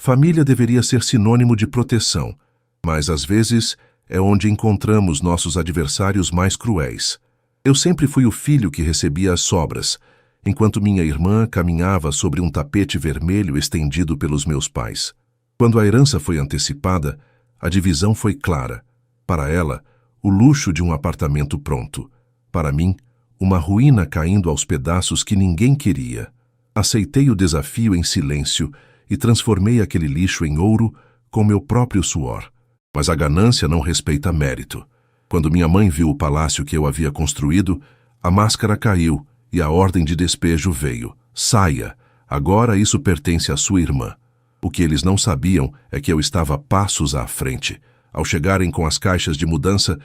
Família deveria ser sinônimo de proteção, mas às vezes é onde encontramos nossos adversários mais cruéis. Eu sempre fui o filho que recebia as sobras, enquanto minha irmã caminhava sobre um tapete vermelho estendido pelos meus pais. Quando a herança foi antecipada, a divisão foi clara. Para ela, o luxo de um apartamento pronto. Para mim, uma ruína caindo aos pedaços que ninguém queria. Aceitei o desafio em silêncio e transformei aquele lixo em ouro com meu próprio suor. Mas a ganância não respeita mérito. Quando minha mãe viu o palácio que eu havia construído, a máscara caiu e a ordem de despejo veio. Saia! Agora isso pertence à sua irmã. O que eles não sabiam é que eu estava passos à frente. Ao chegarem com as caixas de mudança,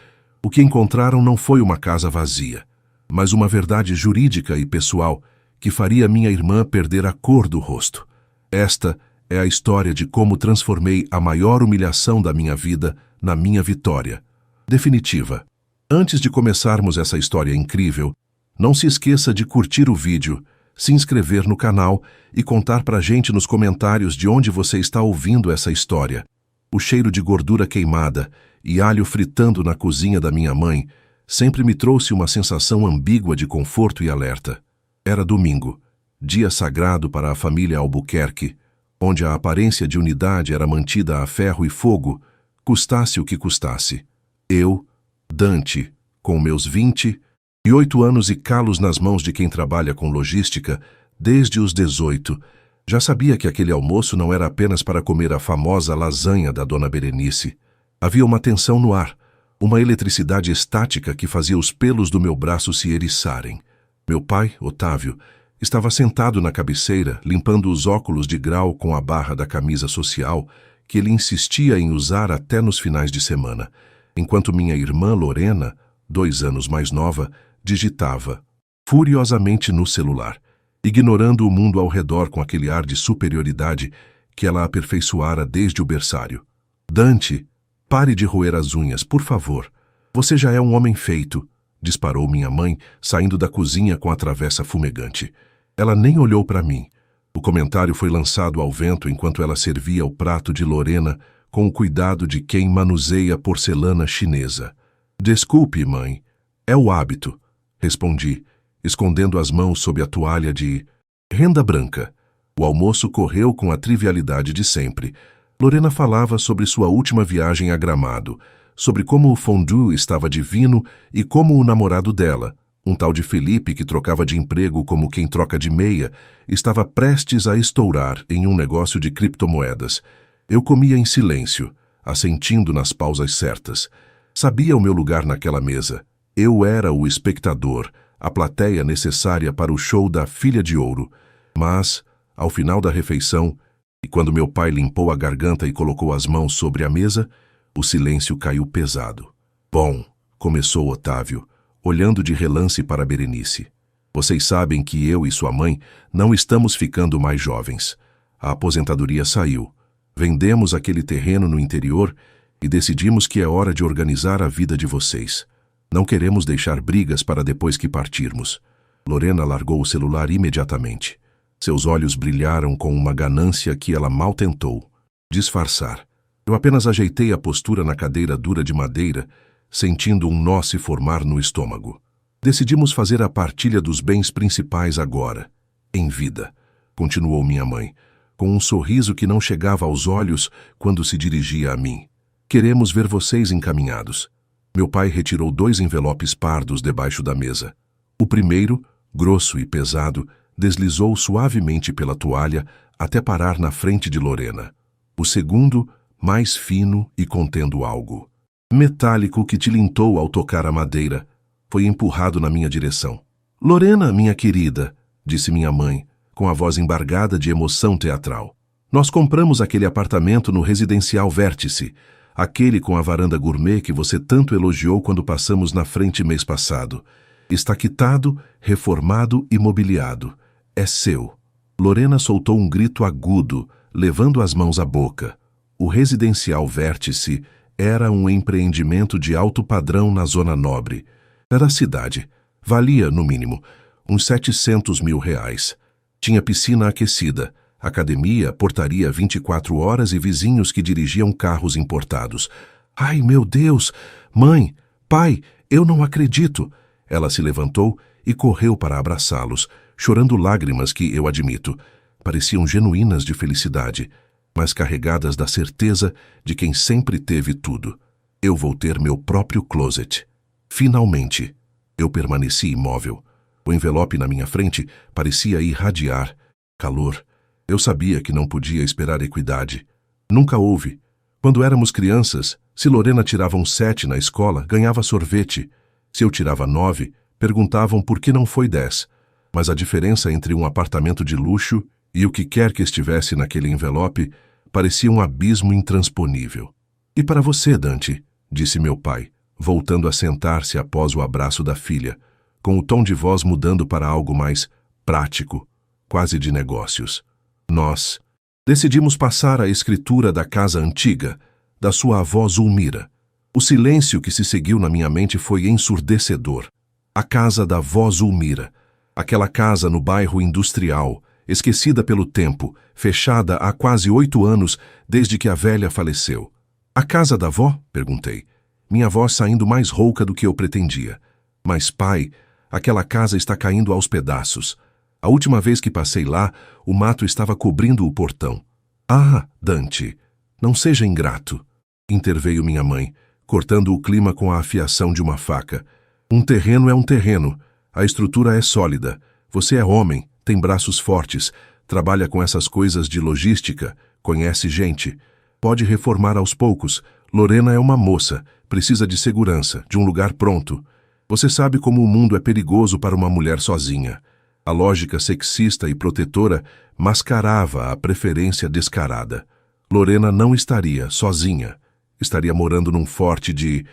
o que encontraram não foi uma casa vazia, mas uma verdade jurídica e pessoal que faria minha irmã perder a cor do rosto. Esta é a história de como transformei a maior humilhação da minha vida na minha vitória definitiva. Antes de começarmos essa história incrível, não se esqueça de curtir o vídeo, se inscrever no canal e contar pra gente nos comentários de onde você está ouvindo essa história. O cheiro de gordura queimada e alho fritando na cozinha da minha mãe sempre me trouxe uma sensação ambígua de conforto e alerta. Era domingo, dia sagrado para a família Albuquerque, onde a aparência de unidade era mantida a ferro e fogo, custasse o que custasse. Eu, Dante, com meus 28 anos e calos nas mãos de quem trabalha com logística desde os 18, já sabia que aquele almoço não era apenas para comer a famosa lasanha da Dona Berenice. Havia uma tensão no ar, uma eletricidade estática que fazia os pelos do meu braço se eriçarem. Meu pai, Otávio, estava sentado na cabeceira, limpando os óculos de grau com a barra da camisa social que ele insistia em usar até nos finais de semana, enquanto minha irmã Lorena, 2 anos mais nova, digitava furiosamente no celular, ignorando o mundo ao redor com aquele ar de superioridade que ela aperfeiçoara desde o berçário. Dante, pare de roer as unhas, por favor. Você já é um homem feito, disparou minha mãe, saindo da cozinha com a travessa fumegante. Ela nem olhou para mim. O comentário foi lançado ao vento enquanto ela servia o prato de Lorena com o cuidado de quem manuseia porcelana chinesa. Desculpe, mãe. É o hábito, respondi, escondendo as mãos sob a toalha de renda branca. O almoço correu com a trivialidade de sempre. Lorena falava sobre sua última viagem a Gramado, sobre como o fondue estava divino e como o namorado dela, um tal de Felipe que trocava de emprego como quem troca de meia, estava prestes a estourar em um negócio de criptomoedas. Eu comia em silêncio, assentindo nas pausas certas. Sabia o meu lugar naquela mesa. Eu era o espectador, a plateia necessária para o show da Filha de Ouro. Mas, ao final da refeição, e quando meu pai limpou a garganta e colocou as mãos sobre a mesa, o silêncio caiu pesado. Bom, começou Otávio, olhando de relance para Berenice. Vocês sabem que eu e sua mãe não estamos ficando mais jovens. A aposentadoria saiu. Vendemos aquele terreno no interior e decidimos que é hora de organizar a vida de vocês. Não queremos deixar brigas para depois que partirmos. Lorena largou o celular imediatamente. Seus olhos brilharam com uma ganância que ela mal tentou disfarçar. Eu apenas ajeitei a postura na cadeira dura de madeira, sentindo um nó se formar no estômago. Decidimos fazer a partilha dos bens principais agora, em vida, continuou minha mãe, com um sorriso que não chegava aos olhos quando se dirigia a mim. Queremos ver vocês encaminhados. Meu pai retirou 2 envelopes pardos debaixo da mesa. O primeiro, grosso e pesado, deslizou suavemente pela toalha até parar na frente de Lorena. O segundo, mais fino e contendo algo metálico que tilintou ao tocar a madeira, foi empurrado na minha direção. Lorena, minha querida, disse minha mãe, com a voz embargada de emoção teatral. Nós compramos aquele apartamento no Residencial Vértice, aquele com a varanda gourmet que você tanto elogiou quando passamos na frente mês passado. Está quitado, reformado e mobiliado. É seu. Lorena soltou um grito agudo, levando as mãos à boca. O Residencial Vértice era um empreendimento de alto padrão na Zona Nobre. Era a cidade. Valia, no mínimo, uns R$ 700 mil. Tinha piscina aquecida, academia, portaria 24 horas e vizinhos que dirigiam carros importados. Ai, meu Deus! Mãe! Pai! Eu não acredito! Ela se levantou e correu para abraçá-los, chorando lágrimas que, eu admito, pareciam genuínas de felicidade, mas carregadas da certeza de quem sempre teve tudo. Eu vou ter meu próprio closet. Finalmente! Eu permaneci imóvel. O envelope na minha frente parecia irradiar calor. Eu sabia que não podia esperar equidade. Nunca houve. Quando éramos crianças, se Lorena tirava um 7 na escola, ganhava sorvete. Se eu tirava 9, perguntavam por que não foi 10. Mas a diferença entre um apartamento de luxo e o que quer que estivesse naquele envelope parecia um abismo intransponível. E para você, Dante? Disse meu pai, voltando a sentar-se após o abraço da filha, com o tom de voz mudando para algo mais prático, quase de negócios. Nós decidimos passar a escritura da casa antiga, da sua avó Zulmira. O silêncio que se seguiu na minha mente foi ensurdecedor. A casa da avó Zulmira, aquela casa no bairro industrial, esquecida pelo tempo, fechada há quase 8 anos desde que a velha faleceu. A casa da avó? Perguntei, minha voz saindo mais rouca do que eu pretendia. Mas, pai, aquela casa está caindo aos pedaços. A última vez que passei lá, o mato estava cobrindo o portão. Ah, Dante, não seja ingrato, interveio minha mãe, cortando o clima com a afiação de uma faca. Um terreno é um terreno, a estrutura é sólida. Você é homem, tem braços fortes, trabalha com essas coisas de logística, conhece gente. Pode reformar aos poucos. Lorena é uma moça, precisa de segurança, de um lugar pronto. Você sabe como o mundo é perigoso para uma mulher sozinha. A lógica sexista e protetora mascarava a preferência descarada. Lorena não estaria sozinha. Estaria morando num forte de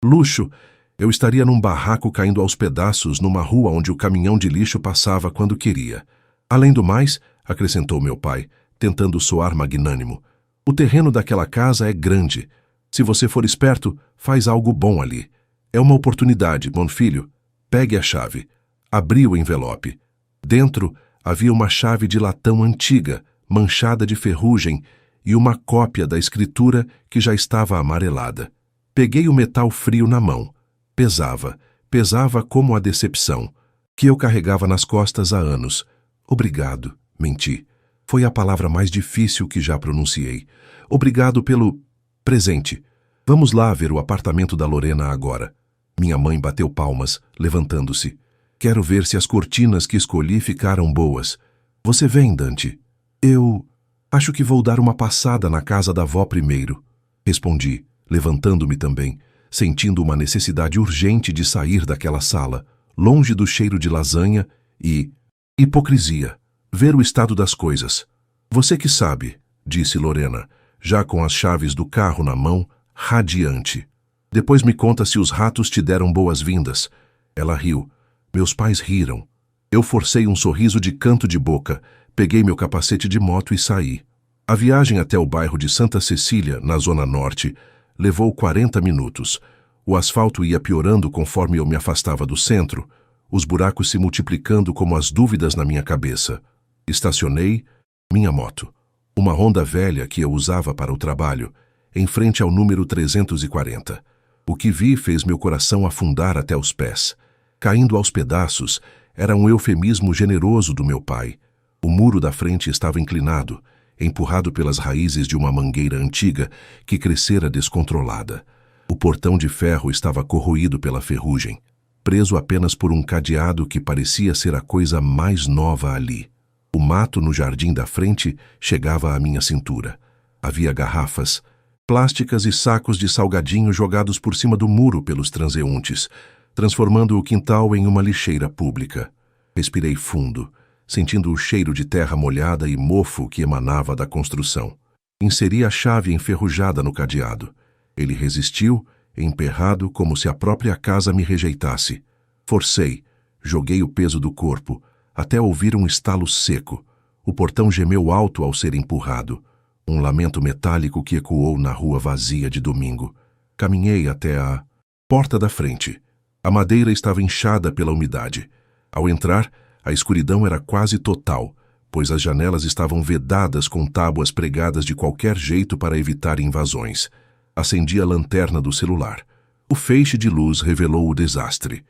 luxo. Eu estaria num barraco caindo aos pedaços numa rua onde o caminhão de lixo passava quando queria. Além do mais, acrescentou meu pai, tentando soar magnânimo, o terreno daquela casa é grande. Se você for esperto, faz algo bom ali. É uma oportunidade, bom filho. Pegue a chave. Abri o envelope. Dentro havia uma chave de latão antiga, manchada de ferrugem, e uma cópia da escritura que já estava amarelada. Peguei o metal frio na mão. Pesava como a decepção, que eu carregava nas costas há anos. Obrigado, menti. Foi a palavra mais difícil que já pronunciei. Obrigado pelo presente. Vamos lá ver o apartamento da Lorena agora. Minha mãe bateu palmas, levantando-se. Quero ver se as cortinas que escolhi ficaram boas. Você vem, Dante? Eu acho que vou dar uma passada na casa da avó primeiro. Respondi, levantando-me também, sentindo uma necessidade urgente de sair daquela sala, longe do cheiro de lasanha e hipocrisia. Ver o estado das coisas. Você que sabe, disse Lorena, já com as chaves do carro na mão, radiante. Depois me conta se os ratos te deram boas-vindas. Ela riu. Meus pais riram. Eu forcei um sorriso de canto de boca, peguei meu capacete de moto e saí. A viagem até o bairro de Santa Cecília, na Zona Norte, levou 40 minutos. O asfalto ia piorando conforme eu me afastava do centro, os buracos se multiplicando como as dúvidas na minha cabeça. Estacionei minha moto, uma Honda velha que eu usava para o trabalho, em frente ao número 340. O que vi fez meu coração afundar até os pés. Caindo aos pedaços, era um eufemismo generoso do meu pai. O muro da frente estava inclinado, empurrado pelas raízes de uma mangueira antiga que crescera descontrolada. O portão de ferro estava corroído pela ferrugem, preso apenas por um cadeado que parecia ser a coisa mais nova ali. O mato no jardim da frente chegava à minha cintura. Havia garrafas plásticas e sacos de salgadinho jogados por cima do muro pelos transeuntes, transformando o quintal em uma lixeira pública. Respirei fundo, sentindo o cheiro de terra molhada e mofo que emanava da construção. Inseri a chave enferrujada no cadeado. Ele resistiu, emperrado como se a própria casa me rejeitasse. Forcei, joguei o peso do corpo, até ouvir um estalo seco. O portão gemeu alto ao ser empurrado. Um lamento metálico que ecoou na rua vazia de domingo. Caminhei até a porta da frente. A madeira estava inchada pela umidade. Ao entrar, a escuridão era quase total, pois as janelas estavam vedadas com tábuas pregadas de qualquer jeito para evitar invasões. Acendi a lanterna do celular. O feixe de luz revelou o desastre.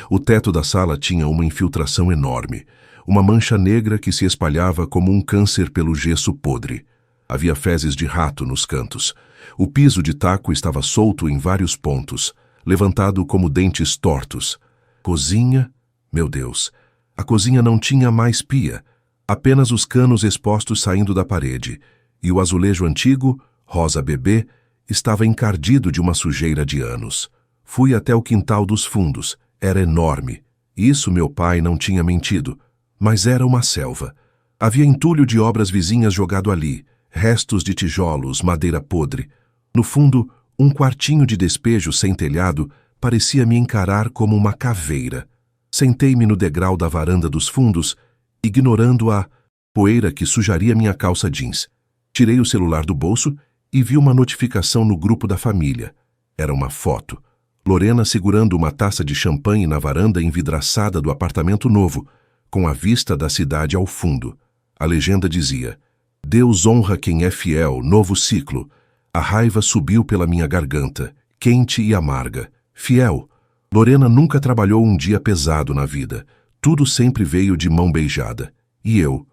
O teto da sala tinha uma infiltração enorme, uma mancha negra que se espalhava como um câncer pelo gesso podre. Havia fezes de rato nos cantos. O piso de taco estava solto em vários pontos, levantado como dentes tortos. Cozinha? Meu Deus! A cozinha não tinha mais pia, apenas os canos expostos saindo da parede, e o azulejo antigo, rosa bebê, estava encardido de uma sujeira de anos. Fui até o quintal dos fundos. Era enorme. Isso meu pai não tinha mentido. Mas era uma selva. Havia entulho de obras vizinhas jogado ali, restos de tijolos, madeira podre. No fundo, um quartinho de despejo sem telhado parecia me encarar como uma caveira. Sentei-me no degrau da varanda dos fundos, ignorando a poeira que sujaria minha calça jeans. Tirei o celular do bolso e vi uma notificação no grupo da família. Era uma foto. Lorena segurando uma taça de champanhe na varanda envidraçada do apartamento novo, com a vista da cidade ao fundo. A legenda dizia: Deus honra quem é fiel, novo ciclo. A raiva subiu pela minha garganta, quente e amarga. Fiel. Lorena nunca trabalhou um dia pesado na vida. Tudo sempre veio de mão beijada. E eu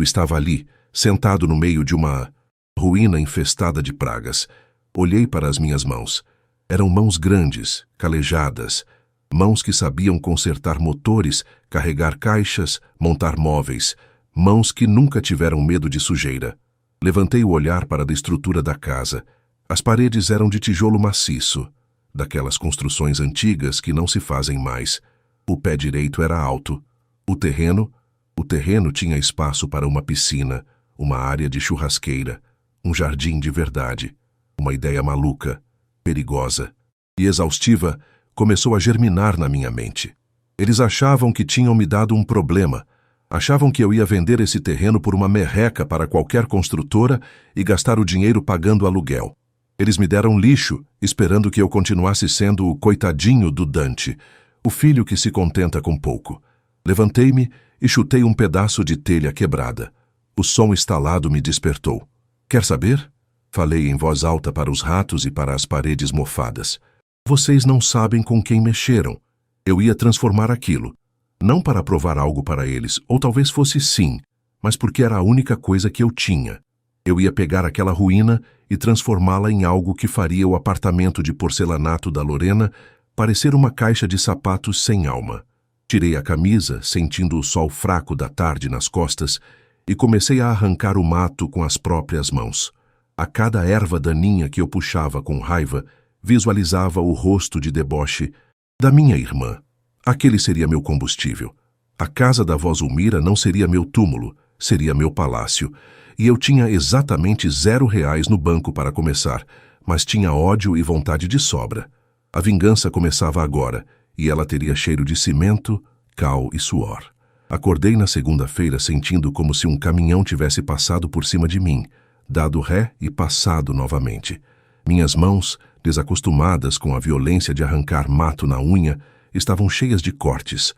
estava ali, sentado no meio de uma ruína infestada de pragas. Olhei para as minhas mãos. Eram mãos grandes, calejadas, mãos que sabiam consertar motores, carregar caixas, montar móveis, mãos que nunca tiveram medo de sujeira. Levantei o olhar para a estrutura da casa. As paredes eram de tijolo maciço, daquelas construções antigas que não se fazem mais. O pé direito era alto. O terreno tinha espaço para uma piscina, uma área de churrasqueira, um jardim de verdade. Uma ideia maluca, perigosa e exaustiva começou a germinar na minha mente. Eles achavam que tinham me dado um problema. Achavam que eu ia vender esse terreno por uma merreca para qualquer construtora e gastar o dinheiro pagando aluguel. Eles me deram lixo, esperando que eu continuasse sendo o coitadinho do Dante, o filho que se contenta com pouco. Levantei-me e chutei um pedaço de telha quebrada. O som estalado me despertou. Quer saber? Falei em voz alta para os ratos e para as paredes mofadas. Vocês não sabem com quem mexeram. Eu ia transformar aquilo. Não para provar algo para eles, ou talvez fosse sim, mas porque era a única coisa que eu tinha. Eu ia pegar aquela ruína e transformá-la em algo que faria o apartamento de porcelanato da Lorena parecer uma caixa de sapatos sem alma. Tirei a camisa, sentindo o sol fraco da tarde nas costas, e comecei a arrancar o mato com as próprias mãos. A cada erva daninha que eu puxava com raiva, visualizava o rosto de deboche da minha irmã. Aquele seria meu combustível. A casa da vó Zulmira não seria meu túmulo, seria meu palácio. E eu tinha exatamente R$0 no banco para começar, mas tinha ódio e vontade de sobra. A vingança começava agora, e ela teria cheiro de cimento, cal e suor. Acordei na segunda-feira sentindo como se um caminhão tivesse passado por cima de mim, dado ré e passado novamente. Minhas mãos, desacostumadas com a violência de arrancar mato na unha, estavam cheias de cortes,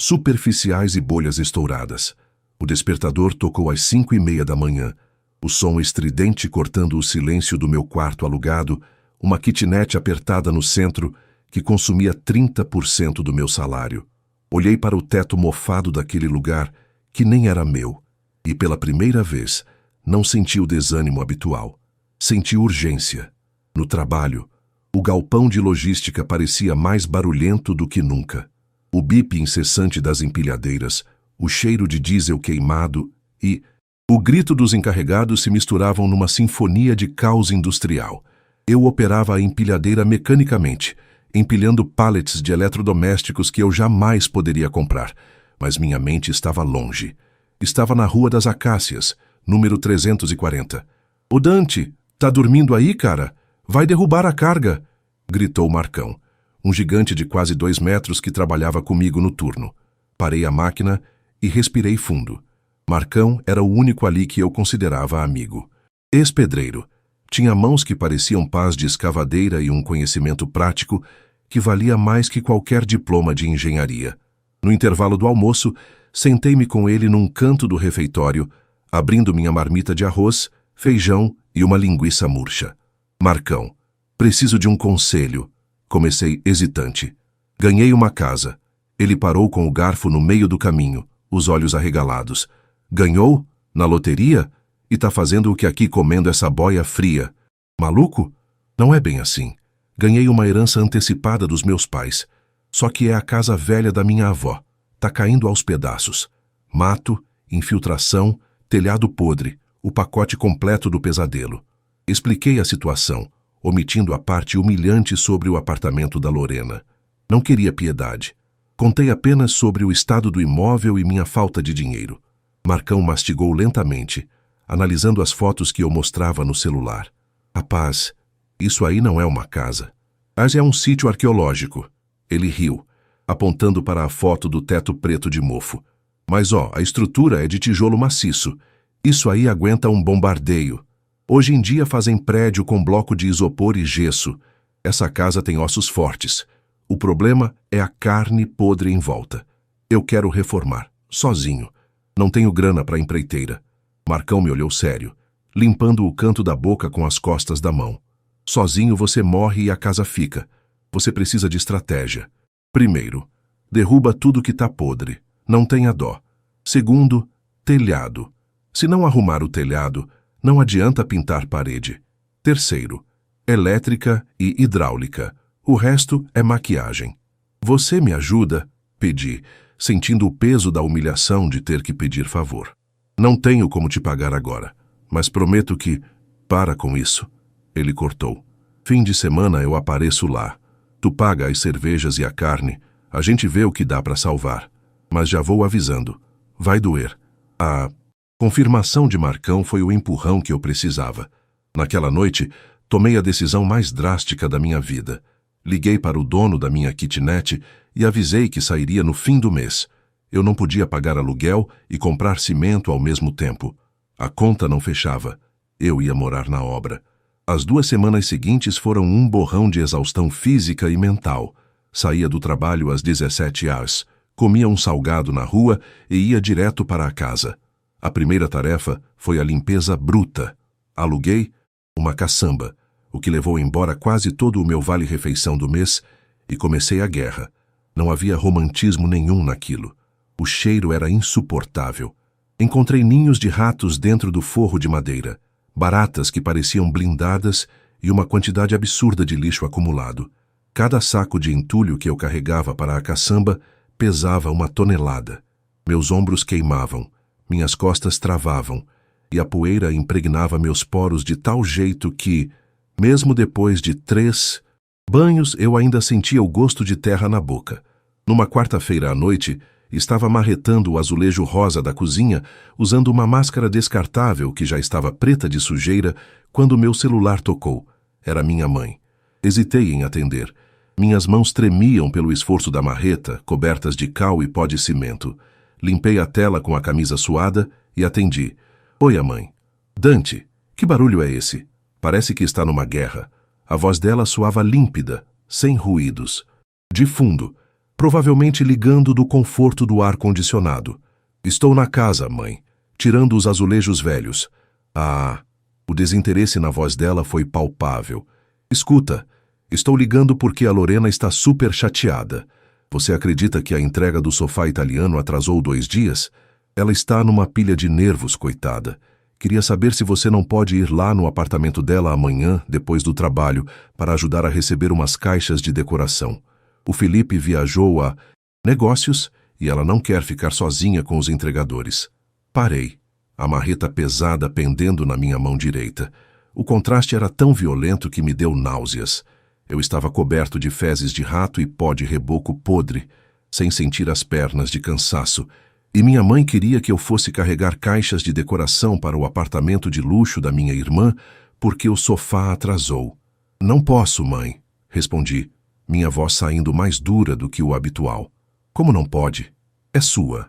superficiais e bolhas estouradas. O despertador tocou às 5:30 da manhã. O som estridente cortando o silêncio do meu quarto alugado, uma kitnet apertada no centro que consumia 30% do meu salário. Olhei para o teto mofado daquele lugar que nem era meu, e pela primeira vez não senti o desânimo habitual. Senti urgência. No trabalho, o galpão de logística parecia mais barulhento do que nunca. O bip incessante das empilhadeiras, o cheiro de diesel queimado e o grito dos encarregados se misturavam numa sinfonia de caos industrial. Eu operava a empilhadeira mecanicamente, empilhando pallets de eletrodomésticos que eu jamais poderia comprar, mas minha mente estava longe. Estava na Rua das Acácias, número 340. "Ô Dante, tá dormindo aí, cara? Vai derrubar a carga!" gritou Marcão, um gigante de quase 2 metros que trabalhava comigo no turno. Parei a máquina e respirei fundo. Marcão era o único ali que eu considerava amigo. Ex-pedreiro. Tinha mãos que pareciam pás de escavadeira e um conhecimento prático que valia mais que qualquer diploma de engenharia. No intervalo do almoço, sentei-me com ele num canto do refeitório, abrindo minha marmita de arroz, feijão e uma linguiça murcha. Marcão, preciso de um conselho. Comecei hesitante. Ganhei uma casa. Ele parou com o garfo no meio do caminho, os olhos arregalados. Ganhou? Na loteria? E tá fazendo o que aqui comendo essa boia fria? Maluco? Não é bem assim. Ganhei uma herança antecipada dos meus pais. Só que é a casa velha da minha avó. Tá caindo aos pedaços. Mato, infiltração, telhado podre, o pacote completo do pesadelo. Expliquei a situação, omitindo a parte humilhante sobre o apartamento da Lorena. Não queria piedade. Contei apenas sobre o estado do imóvel e minha falta de dinheiro. Marcão mastigou lentamente, analisando as fotos que eu mostrava no celular. Rapaz, isso aí não é uma casa. Mas é um sítio arqueológico. Ele riu, apontando para a foto do teto preto de mofo. Mas a estrutura é de tijolo maciço. Isso aí aguenta um bombardeio. Hoje em dia fazem prédio com bloco de isopor e gesso. Essa casa tem ossos fortes. O problema é a carne podre em volta. Eu quero reformar, sozinho. Não tenho grana para empreiteira. Marcão me olhou sério, limpando o canto da boca com as costas da mão. Sozinho você morre e a casa fica. Você precisa de estratégia. Primeiro, derruba tudo que tá podre. Não tenha dó. Segundo, telhado. Se não arrumar o telhado, não adianta pintar parede. Terceiro, elétrica e hidráulica. O resto é maquiagem. Você me ajuda? Pedi, sentindo o peso da humilhação de ter que pedir favor. Não tenho como te pagar agora, mas prometo que... Para com isso. Ele cortou. Fim de semana eu apareço lá. Tu paga as cervejas e a carne. A gente vê o que dá para salvar. Mas já vou avisando. Vai doer. A confirmação de Marcão foi o empurrão que eu precisava. Naquela noite, tomei a decisão mais drástica da minha vida. Liguei para o dono da minha kitnet e avisei que sairia no fim do mês. Eu não podia pagar aluguel e comprar cimento ao mesmo tempo. A conta não fechava. Eu ia morar na obra. As 2 semanas seguintes foram um borrão de exaustão física e mental. Saía do trabalho às 17 horas, comia um salgado na rua e ia direto para a casa. A primeira tarefa foi a limpeza bruta. Aluguei uma caçamba, o que levou embora quase todo o meu vale-refeição do mês, e comecei a guerra. Não havia romantismo nenhum naquilo. O cheiro era insuportável. Encontrei ninhos de ratos dentro do forro de madeira, baratas que pareciam blindadas e uma quantidade absurda de lixo acumulado. Cada saco de entulho que eu carregava para a caçamba pesava 1 tonelada. Meus ombros queimavam, minhas costas travavam, e a poeira impregnava meus poros de tal jeito que, mesmo depois de 3 banhos, eu ainda sentia o gosto de terra na boca. Numa quarta-feira à noite, estava marretando o azulejo rosa da cozinha, usando uma máscara descartável que já estava preta de sujeira, quando meu celular tocou. Era minha mãe. Hesitei em atender. Minhas mãos tremiam pelo esforço da marreta, cobertas de cal e pó de cimento. Limpei a tela com a camisa suada e atendi. Oi, mãe. Dante, que barulho é esse? Parece que está numa guerra. A voz dela soava límpida, sem ruídos. De fundo, provavelmente ligando do conforto do ar-condicionado. Estou na casa, mãe, tirando os azulejos velhos. O desinteresse na voz dela foi palpável. Escuta, estou ligando porque a Lorena está super chateada. Você acredita que a entrega do sofá italiano atrasou 2 dias? Ela está numa pilha de nervos, coitada. Queria saber se você não pode ir lá no apartamento dela amanhã, depois do trabalho, para ajudar a receber umas caixas de decoração. O Felipe viajou a negócios e ela não quer ficar sozinha com os entregadores. Parei, a marreta pesada pendendo na minha mão direita. O contraste era tão violento que me deu náuseas. Eu estava coberto de fezes de rato e pó de reboco podre, sem sentir as pernas de cansaço, e minha mãe queria que eu fosse carregar caixas de decoração para o apartamento de luxo da minha irmã, porque o sofá atrasou. Não posso, mãe, respondi, minha voz saindo mais dura do que o habitual. Como não pode? É sua.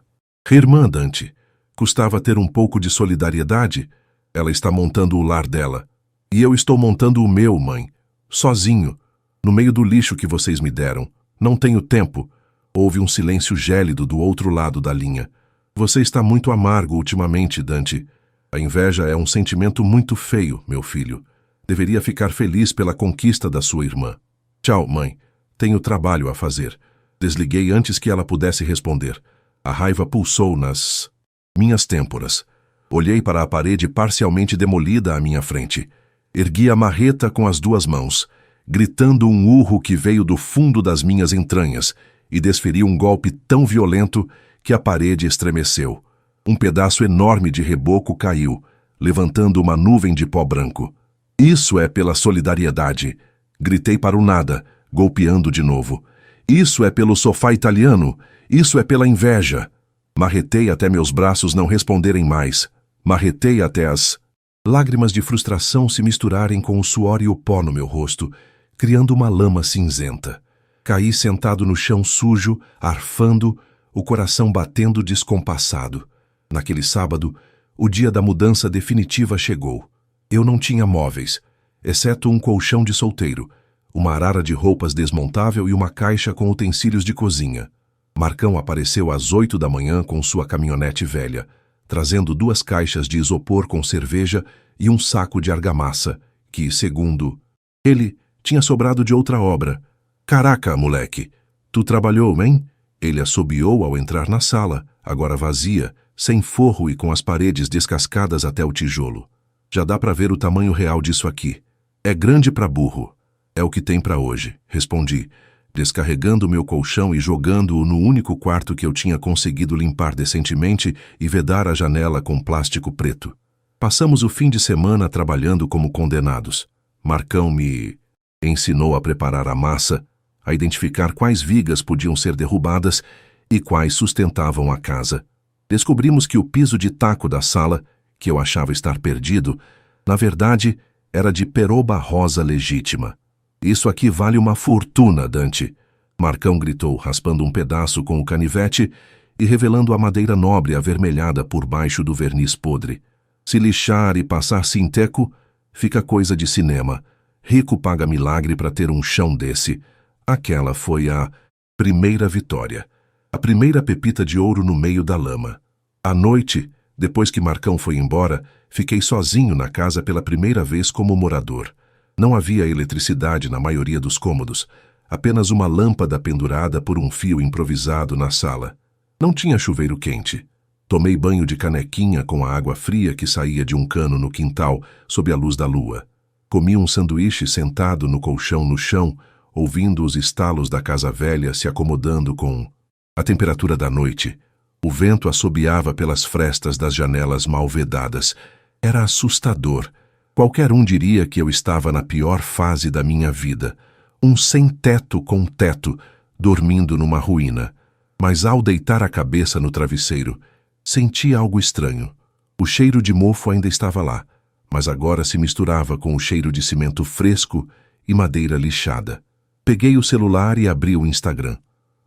Irmã, Dante, custava ter um pouco de solidariedade? Ela está montando o lar dela. E eu estou montando o meu, mãe. Sozinho, no meio do lixo que vocês me deram. Não tenho tempo. Houve um silêncio gélido do outro lado da linha. Você está muito amargo ultimamente, Dante. A inveja é um sentimento muito feio, meu filho. Deveria ficar feliz pela conquista da sua irmã. Tchau, mãe. Tenho trabalho a fazer. Desliguei antes que ela pudesse responder. A raiva pulsou nas minhas têmporas. Olhei para a parede parcialmente demolida à minha frente. Ergui a marreta com as duas mãos, gritando um urro que veio do fundo das minhas entranhas, e desferi um golpe tão violento que a parede estremeceu. Um pedaço enorme de reboco caiu, levantando uma nuvem de pó branco. Isso é pela solidariedade. Gritei para o nada, golpeando de novo. Isso é pelo sofá italiano. Isso é pela inveja. Marretei até meus braços não responderem mais. Marretei até as lágrimas de frustração se misturarem com o suor e o pó no meu rosto, criando uma lama cinzenta. Caí sentado no chão sujo, arfando, o coração batendo descompassado. Naquele sábado, o dia da mudança definitiva chegou. Eu não tinha móveis, exceto um colchão de solteiro, uma arara de roupas desmontável e uma caixa com utensílios de cozinha. Marcão apareceu às 8 da manhã com sua caminhonete velha, trazendo 2 caixas de isopor com cerveja e um saco de argamassa, que, segundo ele, tinha sobrado de outra obra. Caraca, moleque, tu trabalhou, hein? Ele assobiou ao entrar na sala, agora vazia, sem forro e com as paredes descascadas até o tijolo. Já dá para ver o tamanho real disso aqui. É grande para burro. É o que tem para hoje, respondi, descarregando meu colchão e jogando-o no único quarto que eu tinha conseguido limpar decentemente e vedar a janela com plástico preto. Passamos o fim de semana trabalhando como condenados. Marcão me ensinou a preparar a massa, a identificar quais vigas podiam ser derrubadas e quais sustentavam a casa. Descobrimos que o piso de taco da sala, que eu achava estar perdido, na verdade era de peroba rosa legítima. Isso aqui vale uma fortuna, Dante. Marcão gritou, raspando um pedaço com o canivete e revelando a madeira nobre avermelhada por baixo do verniz podre. Se lixar e passar sinteco, fica coisa de cinema. Rico paga milagre para ter um chão desse. Aquela foi a primeira vitória. A primeira pepita de ouro no meio da lama. À noite, depois que Marcão foi embora, fiquei sozinho na casa pela primeira vez como morador. Não havia eletricidade na maioria dos cômodos, apenas uma lâmpada pendurada por um fio improvisado na sala. Não tinha chuveiro quente. Tomei banho de canequinha com a água fria que saía de um cano no quintal, sob a luz da lua. Comi um sanduíche sentado no colchão no chão, ouvindo os estalos da casa velha se acomodando com a temperatura da noite. O vento assobiava pelas frestas das janelas mal vedadas. Era assustador. Qualquer um diria que eu estava na pior fase da minha vida. Um sem-teto com teto, dormindo numa ruína. Mas ao deitar a cabeça no travesseiro, senti algo estranho. O cheiro de mofo ainda estava lá, mas agora se misturava com o cheiro de cimento fresco e madeira lixada. Peguei o celular e abri o Instagram.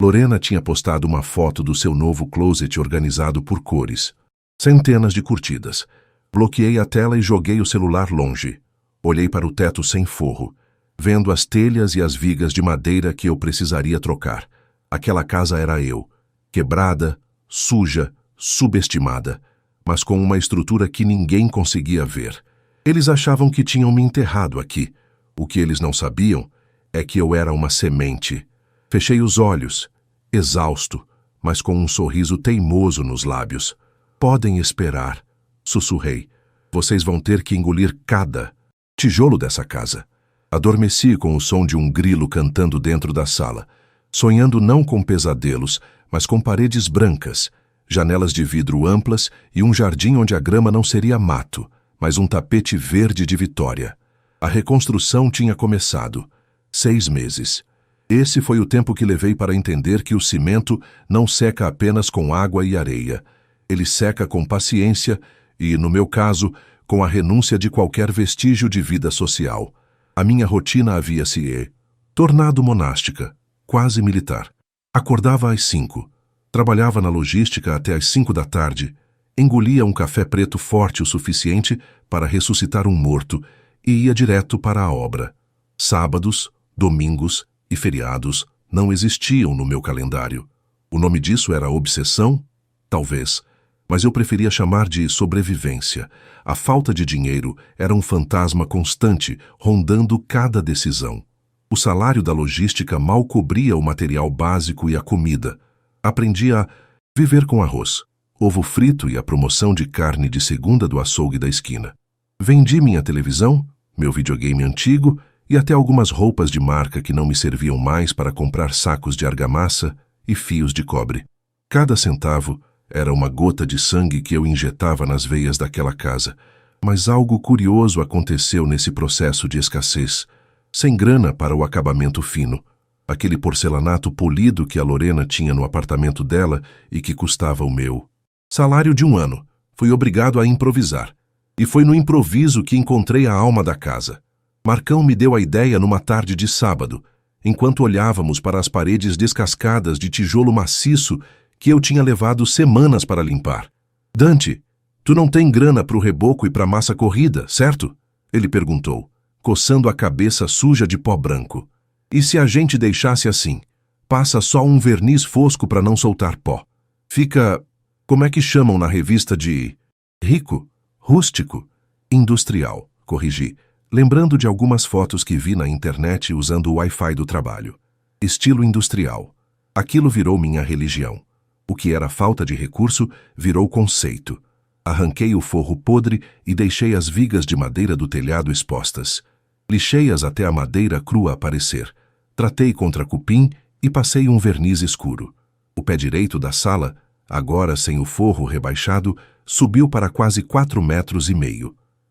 Lorena tinha postado uma foto do seu novo closet organizado por cores. Centenas de curtidas. Bloqueei a tela e joguei o celular longe. Olhei para o teto sem forro, vendo as telhas e as vigas de madeira que eu precisaria trocar. Aquela casa era eu, quebrada, suja, subestimada, mas com uma estrutura que ninguém conseguia ver. Eles achavam que tinham me enterrado aqui. O que eles não sabiam é que eu era uma semente. Fechei os olhos, exausto, mas com um sorriso teimoso nos lábios. Podem esperar, sussurrei. Vocês vão ter que engolir cada tijolo dessa casa. Adormeci com o som de um grilo cantando dentro da sala, sonhando não com pesadelos, mas com paredes brancas, janelas de vidro amplas e um jardim onde a grama não seria mato, mas um tapete verde de vitória. A reconstrução tinha começado. 6 meses. Esse foi o tempo que levei para entender que o cimento não seca apenas com água e areia. Ele seca com paciência e, no meu caso, com a renúncia de qualquer vestígio de vida social. A minha rotina havia se tornado monástica, quase militar. Acordava às 5, trabalhava na logística até às 5 da tarde, engolia um café preto forte o suficiente para ressuscitar um morto e ia direto para a obra. Sábados, domingos e feriados não existiam no meu calendário. O nome disso era obsessão? Talvez. mas eu preferia chamar de sobrevivência. A falta de dinheiro era um fantasma constante, rondando cada decisão. O salário da logística mal cobria o material básico e a comida. Aprendi a viver com arroz, ovo frito e a promoção de carne de segunda do açougue da esquina. Vendi minha televisão, meu videogame antigo e até algumas roupas de marca que não me serviam mais para comprar sacos de argamassa e fios de cobre. Cada centavo era uma gota de sangue que eu injetava nas veias daquela casa. Mas algo curioso aconteceu nesse processo de escassez. Sem grana para o acabamento fino. Aquele porcelanato polido que a Lorena tinha no apartamento dela e que custava o meu. Salário de 1 ano. Fui obrigado a improvisar. E foi no improviso que encontrei a alma da casa. Marcão me deu a ideia numa tarde de sábado, enquanto olhávamos para as paredes descascadas de tijolo maciço que eu tinha levado semanas para limpar. Dante, tu não tem grana para o reboco e para a massa corrida, certo? Ele perguntou, coçando a cabeça suja de pó branco. E se a gente deixasse assim? Passa só um verniz fosco para não soltar pó. Fica, como é que chamam na revista de rico, rústico, industrial, corrigi, lembrando de algumas fotos que vi na internet usando o Wi-Fi do trabalho. Estilo industrial. Aquilo virou minha religião. O que era falta de recurso virou conceito. Arranquei o forro podre e deixei as vigas de madeira do telhado expostas. Lixei-as até a madeira crua aparecer. Tratei contra cupim e passei um verniz escuro. O pé direito da sala, agora sem o forro rebaixado, subiu para quase 4,5 metros.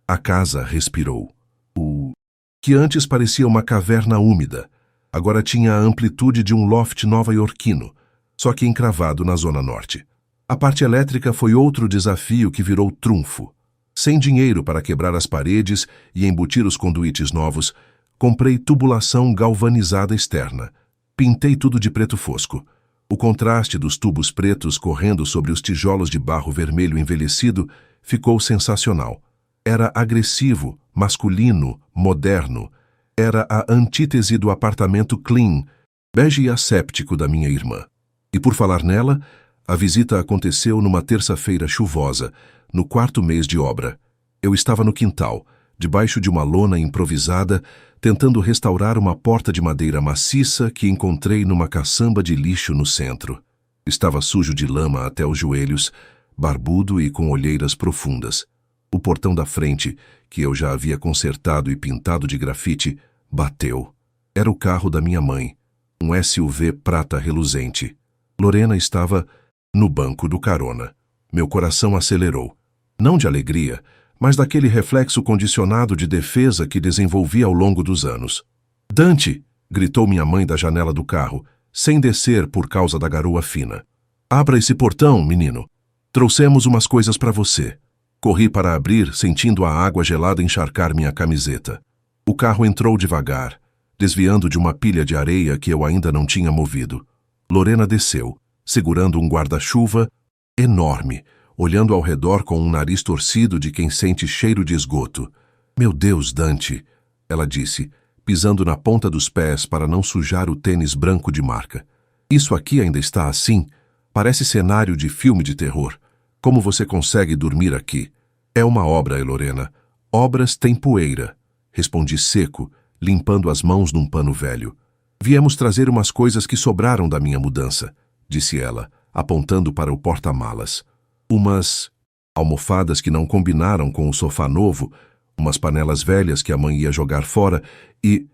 A casa respirou. O que antes parecia uma caverna úmida, agora tinha a amplitude de um loft nova-iorquino, só que encravado na zona norte. A parte elétrica foi outro desafio que virou trunfo. Sem dinheiro para quebrar as paredes e embutir os conduítes novos, comprei tubulação galvanizada externa. Pintei tudo de preto fosco. O contraste dos tubos pretos correndo sobre os tijolos de barro vermelho envelhecido ficou sensacional. Era agressivo, masculino, moderno. Era a antítese do apartamento clean, bege e asséptico da minha irmã. E por falar nela, a visita aconteceu numa terça-feira chuvosa, no 4º mês de obra. Eu estava no quintal, debaixo de uma lona improvisada, tentando restaurar uma porta de madeira maciça que encontrei numa caçamba de lixo no centro. Estava sujo de lama até os joelhos, barbudo e com olheiras profundas. O portão da frente, que eu já havia consertado e pintado de grafite, bateu. Era o carro da minha mãe, um SUV prata reluzente. Lorena estava no banco do carona. Meu coração acelerou. Não de alegria, mas daquele reflexo condicionado de defesa que desenvolvi ao longo dos anos. Dante! Gritou minha mãe da janela do carro, sem descer por causa da garoa fina. Abra esse portão, menino. Trouxemos umas coisas para você. Corri para abrir, sentindo a água gelada encharcar minha camiseta. O carro entrou devagar, desviando de uma pilha de areia que eu ainda não tinha movido. Lorena desceu, segurando um guarda-chuva enorme, olhando ao redor com um nariz torcido de quem sente cheiro de esgoto. Meu Deus, Dante, ela disse, pisando na ponta dos pés para não sujar o tênis branco de marca. Isso aqui ainda está assim? Parece cenário de filme de terror. Como você consegue dormir aqui? É uma obra, Lorena. Obras têm poeira. Respondi seco, limpando as mãos num pano velho. Viemos trazer umas coisas que sobraram da minha mudança, disse ela, apontando para o porta-malas. Umas almofadas que não combinaram com o sofá novo, umas panelas velhas que a mãe ia jogar fora e...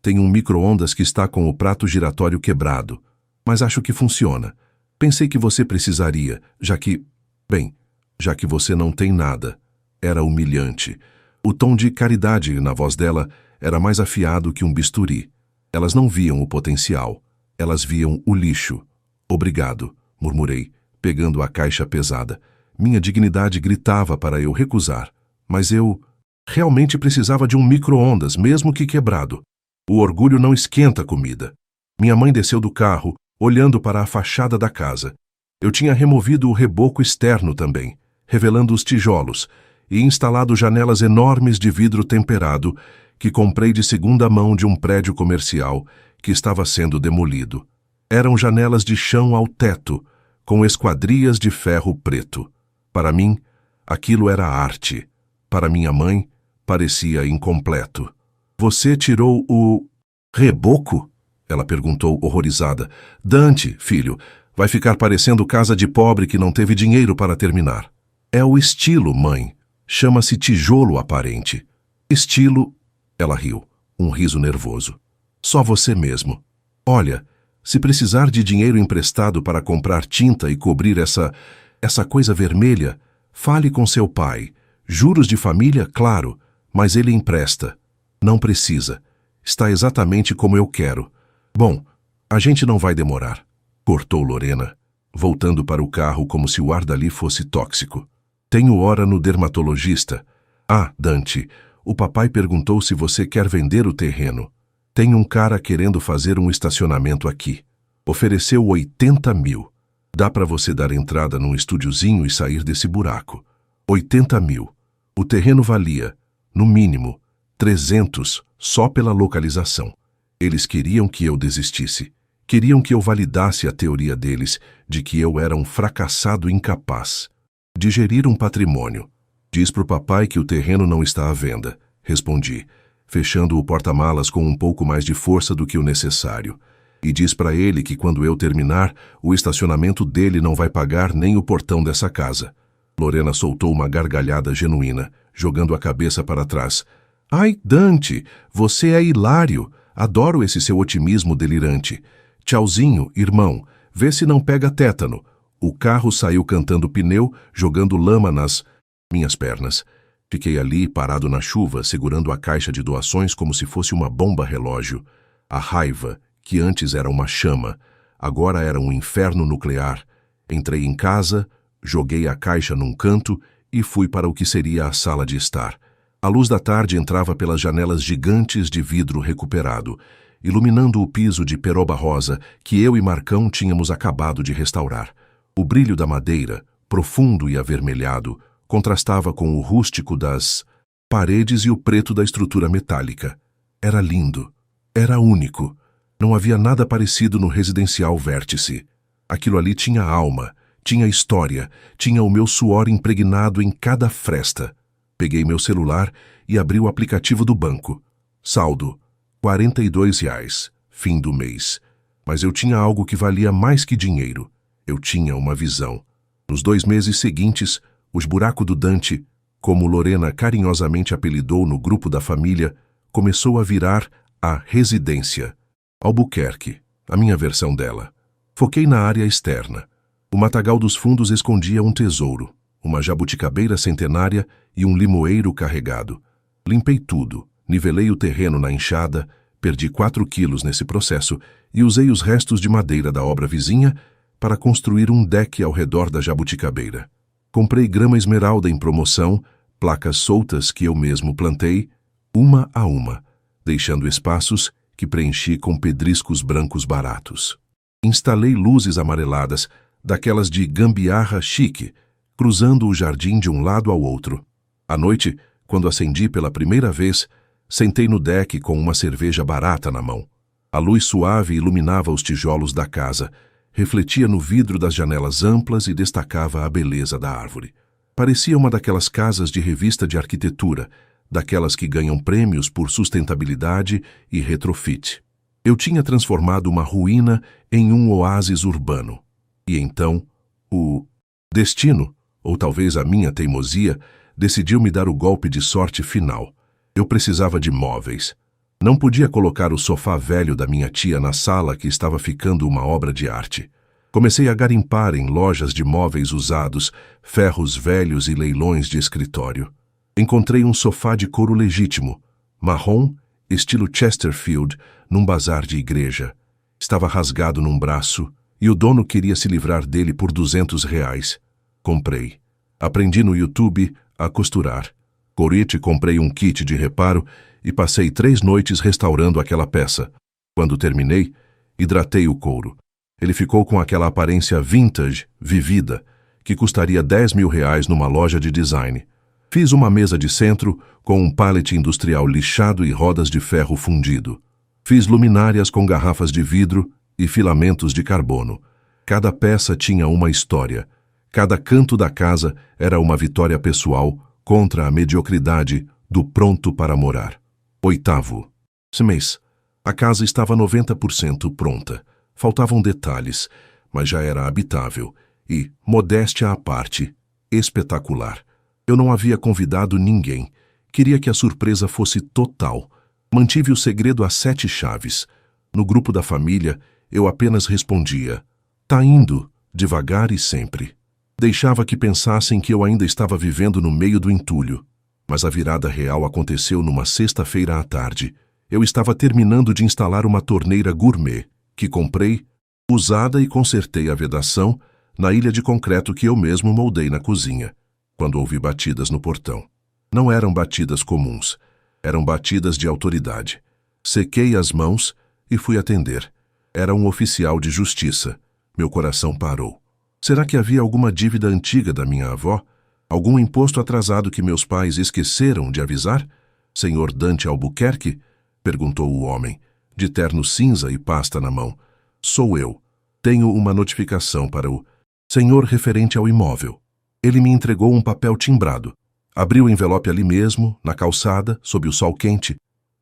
tem um micro-ondas que está com o prato giratório quebrado, mas acho que funciona. Pensei que você precisaria, já que você não tem nada. Era humilhante. O tom de caridade na voz dela era mais afiado que um bisturi. Elas não viam o potencial. Elas viam o lixo. Obrigado, murmurei, pegando a caixa pesada. Minha dignidade gritava para eu recusar, mas eu realmente precisava de um micro-ondas, mesmo que quebrado. O orgulho não esquenta comida. Minha mãe desceu do carro, olhando para a fachada da casa. Eu tinha removido o reboco externo também, revelando os tijolos, e instalado janelas enormes de vidro temperado que comprei de segunda mão de um prédio comercial que estava sendo demolido. Eram janelas de chão ao teto, com esquadrias de ferro preto. Para mim, aquilo era arte. Para minha mãe, parecia incompleto. Você tirou o reboco? Ela perguntou horrorizada. Dante, filho, vai ficar parecendo casa de pobre que não teve dinheiro para terminar. É o estilo, mãe. Chama-se tijolo aparente. Estilo... Ela riu, um riso nervoso. Só você mesmo. Olha, se precisar de dinheiro emprestado para comprar tinta e cobrir essa coisa vermelha, fale com seu pai. Juros de família, claro, mas ele empresta. Não precisa. Está exatamente como eu quero. Bom, a gente não vai demorar. Cortou Lorena, voltando para o carro como se o ar dali fosse tóxico. Tenho hora no dermatologista. Ah, Dante, o papai perguntou se você quer vender o terreno. Tem um cara querendo fazer um estacionamento aqui. Ofereceu 80 mil. Dá para você dar entrada num estúdiozinho e sair desse buraco. 80 mil. O terreno valia, no mínimo, 300 só pela localização. Eles queriam que eu desistisse. Queriam que eu validasse a teoria deles de que eu era um fracassado incapaz. Digerir um patrimônio. Diz pro papai que o terreno não está à venda. Respondi, fechando o porta-malas com um pouco mais de força do que o necessário. E diz para ele que quando eu terminar, o estacionamento dele não vai pagar nem o portão dessa casa. Lorena soltou uma gargalhada genuína, jogando a cabeça para trás. Ai, Dante, você é hilário. Adoro esse seu otimismo delirante. Tchauzinho, irmão. Vê se não pega tétano. O carro saiu cantando pneu, jogando lama nas minhas pernas. Fiquei ali, parado na chuva, segurando a caixa de doações como se fosse uma bomba relógio. A raiva, que antes era uma chama, agora era um inferno nuclear. Entrei em casa, joguei a caixa num canto e fui para o que seria a sala de estar. A luz da tarde entrava pelas janelas gigantes de vidro recuperado, iluminando o piso de peroba rosa que eu e Marcão tínhamos acabado de restaurar. O brilho da madeira, profundo e avermelhado, contrastava com o rústico das paredes e o preto da estrutura metálica. Era lindo. Era único. Não havia nada parecido no residencial Vértice. Aquilo ali tinha alma, tinha história, tinha o meu suor impregnado em cada fresta. Peguei meu celular e abri o aplicativo do banco. Saldo, R$ 42, fim do mês. Mas eu tinha algo que valia mais que dinheiro. Eu tinha uma visão. Nos 2 meses seguintes, os buracos do Dante, como Lorena carinhosamente apelidou no grupo da família, começou a virar a residência. Albuquerque, a minha versão dela. Foquei na área externa. O matagal dos fundos escondia um tesouro, uma jabuticabeira centenária e um limoeiro carregado. Limpei tudo, nivelei o terreno na enxada, perdi 4 quilos nesse processo e usei os restos de madeira da obra vizinha para construir um deck ao redor da jabuticabeira. Comprei grama esmeralda em promoção, placas soltas que eu mesmo plantei, uma a uma, deixando espaços que preenchi com pedriscos brancos baratos. Instalei luzes amareladas, daquelas de gambiarra chique, cruzando o jardim de um lado ao outro. À noite, quando acendi pela primeira vez, sentei no deck com uma cerveja barata na mão. A luz suave iluminava os tijolos da casa, refletia no vidro das janelas amplas e destacava a beleza da árvore. Parecia uma daquelas casas de revista de arquitetura, daquelas que ganham prêmios por sustentabilidade e retrofit. Eu tinha transformado uma ruína em um oásis urbano. E então, o destino, ou talvez a minha teimosia, decidiu me dar o golpe de sorte final. Eu precisava de móveis. Não podia colocar o sofá velho da minha tia na sala que estava ficando uma obra de arte. Comecei a garimpar em lojas de móveis usados, ferros velhos e leilões de escritório. Encontrei um sofá de couro legítimo, marrom, estilo Chesterfield, num bazar de igreja. Estava rasgado num braço e o dono queria se livrar dele por R$ 200. Comprei. Aprendi no YouTube a costurar. Corite, comprei um kit de reparo e passei 3 noites restaurando aquela peça. Quando terminei, hidratei o couro. Ele ficou com aquela aparência vintage, vivida, que custaria R$ 10.000 numa loja de design. Fiz uma mesa de centro com um pallet industrial lixado e rodas de ferro fundido. Fiz luminárias com garrafas de vidro e filamentos de carbono. Cada peça tinha uma história. Cada canto da casa era uma vitória pessoal contra a mediocridade do pronto para morar. 8º. Esse mês, a casa estava 90% pronta. Faltavam detalhes, mas já era habitável e, modéstia à parte, espetacular. Eu não havia convidado ninguém. Queria que a surpresa fosse total. Mantive o segredo a 7 chaves. No grupo da família, eu apenas respondia: "Tá indo, devagar e sempre." Deixava que pensassem que eu ainda estava vivendo no meio do entulho. Mas a virada real aconteceu numa sexta-feira à tarde. Eu estava terminando de instalar uma torneira gourmet, que comprei, usada, e consertei a vedação na ilha de concreto que eu mesmo moldei na cozinha, quando ouvi batidas no portão. Não eram batidas comuns, eram batidas de autoridade. Sequei as mãos e fui atender. Era um oficial de justiça. Meu coração parou. Será que havia alguma dívida antiga da minha avó? Algum imposto atrasado que meus pais esqueceram de avisar? "Senhor Dante Albuquerque?" perguntou o homem, de terno cinza e pasta na mão. "Sou eu. Tenho uma notificação para o senhor referente ao imóvel." Ele me entregou um papel timbrado. Abri o envelope ali mesmo, na calçada, sob o sol quente.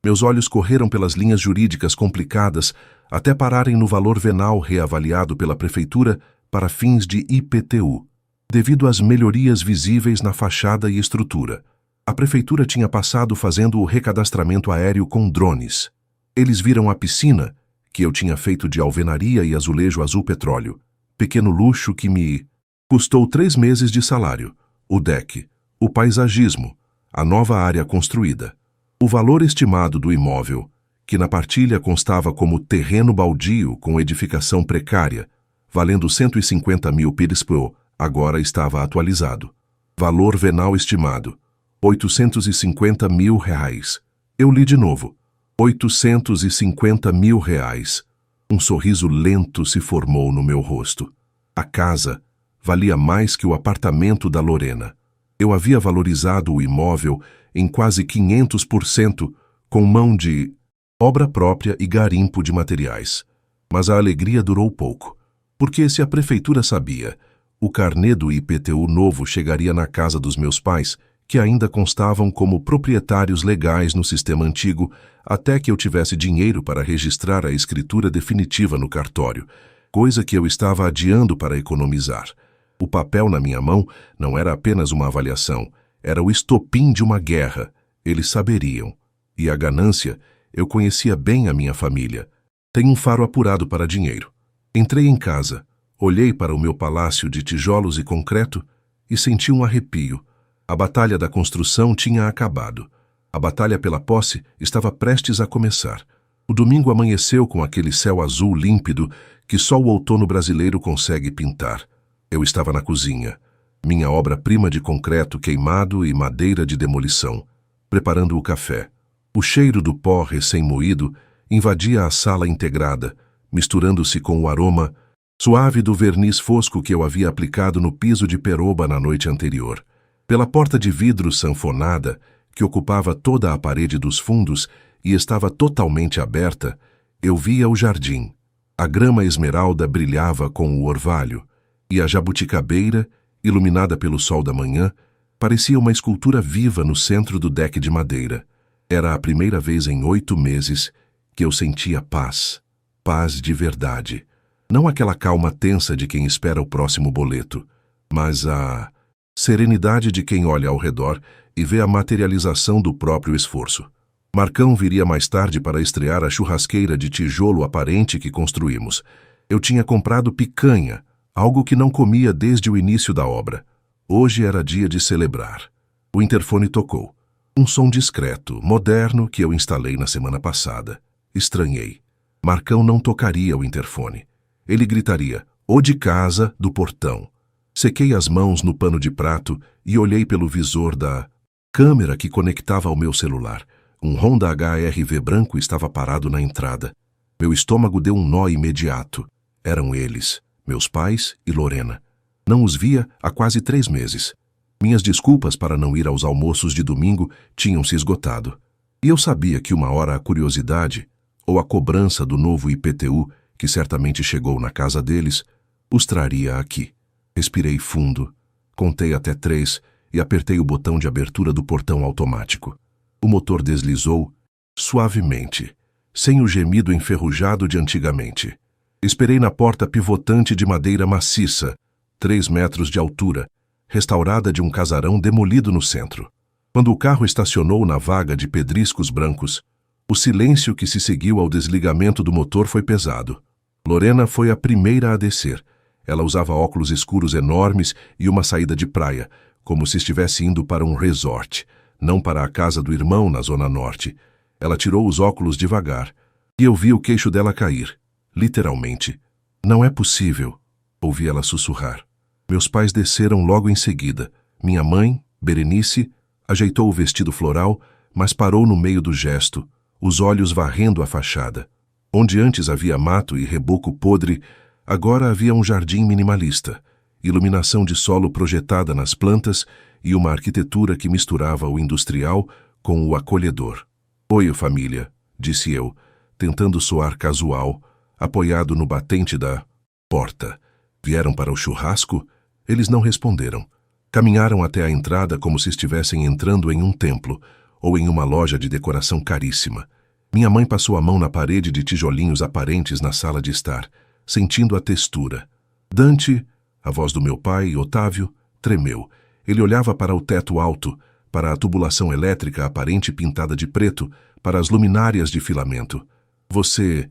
Meus olhos correram pelas linhas jurídicas complicadas até pararem no valor venal reavaliado pela prefeitura para fins de IPTU, devido às melhorias visíveis na fachada e estrutura. A prefeitura tinha passado fazendo o recadastramento aéreo com drones. Eles viram a piscina, que eu tinha feito de alvenaria e azulejo azul petróleo, pequeno luxo que me custou 3 meses de salário, o deck, o paisagismo, a nova área construída. O valor estimado do imóvel, que na partilha constava como terreno baldio com edificação precária, valendo 150 mil pires por, agora estava atualizado. Valor venal estimado: R$850 mil. Eu li de novo: R$850 mil. Um sorriso lento se formou no meu rosto. A casa valia mais que o apartamento da Lorena. Eu havia valorizado o imóvel em quase 500%, com mão de obra própria e garimpo de materiais. Mas a alegria durou pouco, porque se a prefeitura sabia, o carnê do IPTU novo chegaria na casa dos meus pais, que ainda constavam como proprietários legais no sistema antigo, até que eu tivesse dinheiro para registrar a escritura definitiva no cartório, coisa que eu estava adiando para economizar. O papel na minha mão não era apenas uma avaliação, era o estopim de uma guerra. Eles saberiam. E a ganância, eu conhecia bem a minha família. Tenho um faro apurado para dinheiro. Entrei em casa, olhei para o meu palácio de tijolos e concreto e senti um arrepio. A batalha da construção tinha acabado. A batalha pela posse estava prestes a começar. O domingo amanheceu com aquele céu azul límpido que só o outono brasileiro consegue pintar. Eu estava na cozinha, minha obra-prima de concreto queimado e madeira de demolição, preparando o café. O cheiro do pó recém-moído invadia a sala integrada, misturando-se com o aroma suave do verniz fosco que eu havia aplicado no piso de peroba na noite anterior. Pela porta de vidro sanfonada, que ocupava toda a parede dos fundos e estava totalmente aberta, eu via o jardim. A grama esmeralda brilhava com o orvalho, e a jabuticabeira, iluminada pelo sol da manhã, parecia uma escultura viva no centro do deck de madeira. Era a primeira vez em 8 meses que eu sentia paz. Paz de verdade. Não aquela calma tensa de quem espera o próximo boleto, mas a serenidade de quem olha ao redor e vê a materialização do próprio esforço. Marcão viria mais tarde para estrear a churrasqueira de tijolo aparente que construímos. Eu tinha comprado picanha, algo que não comia desde o início da obra. Hoje era dia de celebrar. O interfone tocou. Um som discreto, moderno, que eu instalei na semana passada. Estranhei. Marcão não tocaria o interfone. Ele gritaria: "O de casa", do portão. Sequei as mãos no pano de prato e olhei pelo visor da câmera que conectava ao meu celular. Um Honda HR-V branco estava parado na entrada. Meu estômago deu um nó imediato. Eram eles, meus pais e Lorena. Não os via há quase 3 meses. Minhas desculpas para não ir aos almoços de domingo tinham se esgotado. E eu sabia que uma hora a curiosidade, ou a cobrança do novo IPTU, que certamente chegou na casa deles, Os traria aqui. Respirei fundo, contei até 3 e apertei o botão de abertura do portão automático. O motor deslizou suavemente, sem o gemido enferrujado de antigamente. Esperei na porta pivotante de madeira maciça, 3 metros de altura, restaurada de um casarão demolido no centro. Quando o carro estacionou na vaga de pedriscos brancos, o silêncio que se seguiu ao desligamento do motor foi pesado. Lorena foi a primeira a descer. Ela usava óculos escuros enormes e uma saída de praia, como se estivesse indo para um resort, não para a casa do irmão na zona norte. Ela tirou os óculos devagar, e eu vi o queixo dela cair, literalmente. Não é possível, ouvi ela sussurrar. Meus pais desceram logo em seguida. Minha mãe, Berenice, ajeitou o vestido floral, mas parou no meio do gesto, os olhos varrendo a fachada. Onde antes havia mato e reboco podre, agora havia um jardim minimalista, iluminação de solo projetada nas plantas e uma arquitetura que misturava o industrial com o acolhedor. Oi, família, disse eu, tentando soar casual, apoiado no batente da porta. Vieram para o churrasco? Eles não responderam. Caminharam até a entrada como se estivessem entrando em um templo ou em uma loja de decoração caríssima. Minha mãe passou a mão na parede de tijolinhos aparentes na sala de estar, sentindo a textura. Dante, a voz do meu pai, Otávio, tremeu. Ele olhava para o teto alto, para a tubulação elétrica aparente pintada de preto, para as luminárias de filamento. Você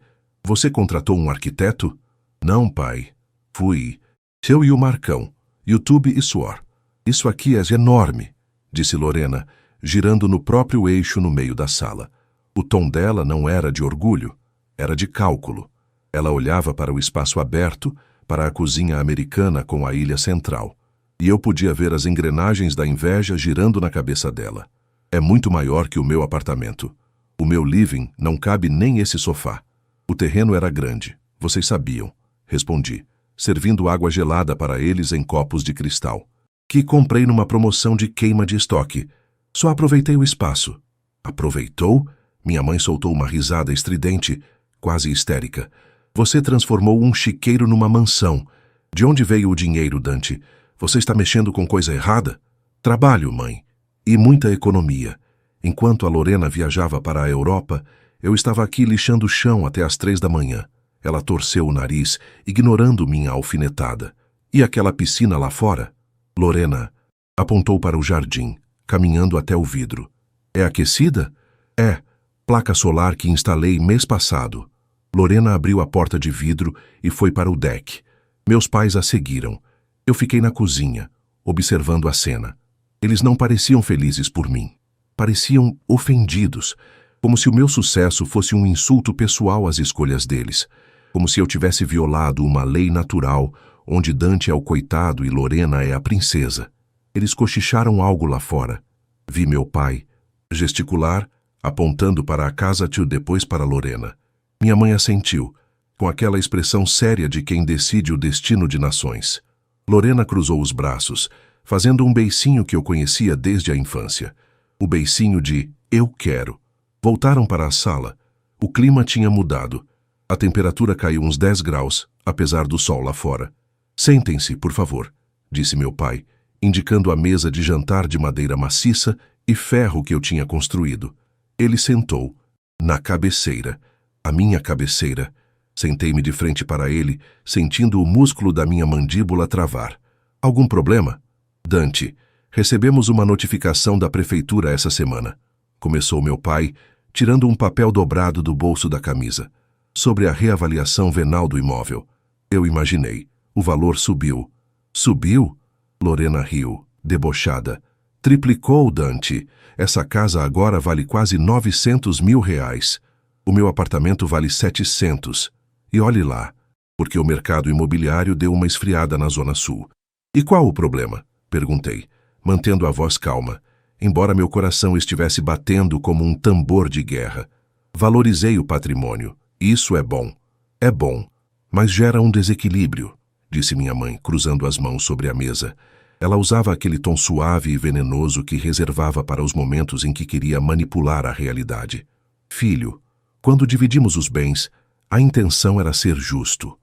contratou um arquiteto? Não, pai. Fui. Eu e o Marcão. YouTube e suor. Isso aqui é enorme, disse Lorena, girando no próprio eixo no meio da sala. O tom dela não era de orgulho, era de cálculo. Ela olhava para o espaço aberto, para a cozinha americana com a ilha central. E eu podia ver as engrenagens da inveja girando na cabeça dela. É muito maior que o meu apartamento. O meu living não cabe nem esse sofá. O terreno era grande, vocês sabiam, respondi, servindo água gelada para eles em copos de cristal. Que comprei numa promoção de queima de estoque. Só aproveitei o espaço. Aproveitou? Minha mãe soltou uma risada estridente, quase histérica. Você transformou um chiqueiro numa mansão. De onde veio o dinheiro, Dante? Você está mexendo com coisa errada? Trabalho, mãe. E muita economia. Enquanto a Lorena viajava para a Europa, eu estava aqui lixando o chão até às 3 da manhã. Ela torceu o nariz, ignorando minha alfinetada. E aquela piscina lá fora? Lorena apontou para o jardim, caminhando até o vidro. É aquecida? É. Placa solar que instalei mês passado. Lorena abriu a porta de vidro e foi para o deck. Meus pais a seguiram. Eu fiquei na cozinha, observando a cena. Eles não pareciam felizes por mim. Pareciam ofendidos, como se o meu sucesso fosse um insulto pessoal às escolhas deles, como se eu tivesse violado uma lei natural, onde Dante é o coitado e Lorena é a princesa. Eles cochicharam algo lá fora. Vi meu pai gesticular, apontando para a casa e depois para Lorena. Minha mãe assentiu, com aquela expressão séria de quem decide o destino de nações. Lorena cruzou os braços, fazendo um beicinho que eu conhecia desde a infância. O beicinho de eu quero. Voltaram para a sala. O clima tinha mudado. A temperatura caiu uns 10 graus, apesar do sol lá fora. Sentem-se, por favor, disse meu pai, indicando a mesa de jantar de madeira maciça e ferro que eu tinha construído. Ele sentou, na cabeceira, a minha cabeceira. Sentei-me de frente para ele, sentindo o músculo da minha mandíbula travar. Algum problema? Dante, recebemos uma notificação da prefeitura essa semana. Começou meu pai, tirando um papel dobrado do bolso da camisa. Sobre a reavaliação venal do imóvel. Eu imaginei. O valor subiu. Subiu? Lorena riu, debochada. Triplicou, Dante. Essa casa agora vale quase 900 mil reais. O meu apartamento vale 700. E olhe lá, porque o mercado imobiliário deu uma esfriada na Zona Sul. E qual o problema? Perguntei, mantendo a voz calma, embora meu coração estivesse batendo como um tambor de guerra. Valorizei o patrimônio. Isso é bom. É bom. Mas gera um desequilíbrio, disse minha mãe, cruzando as mãos sobre a mesa. Ela usava aquele tom suave e venenoso que reservava para os momentos em que queria manipular a realidade. Filho, quando dividimos os bens, a intenção era ser justo.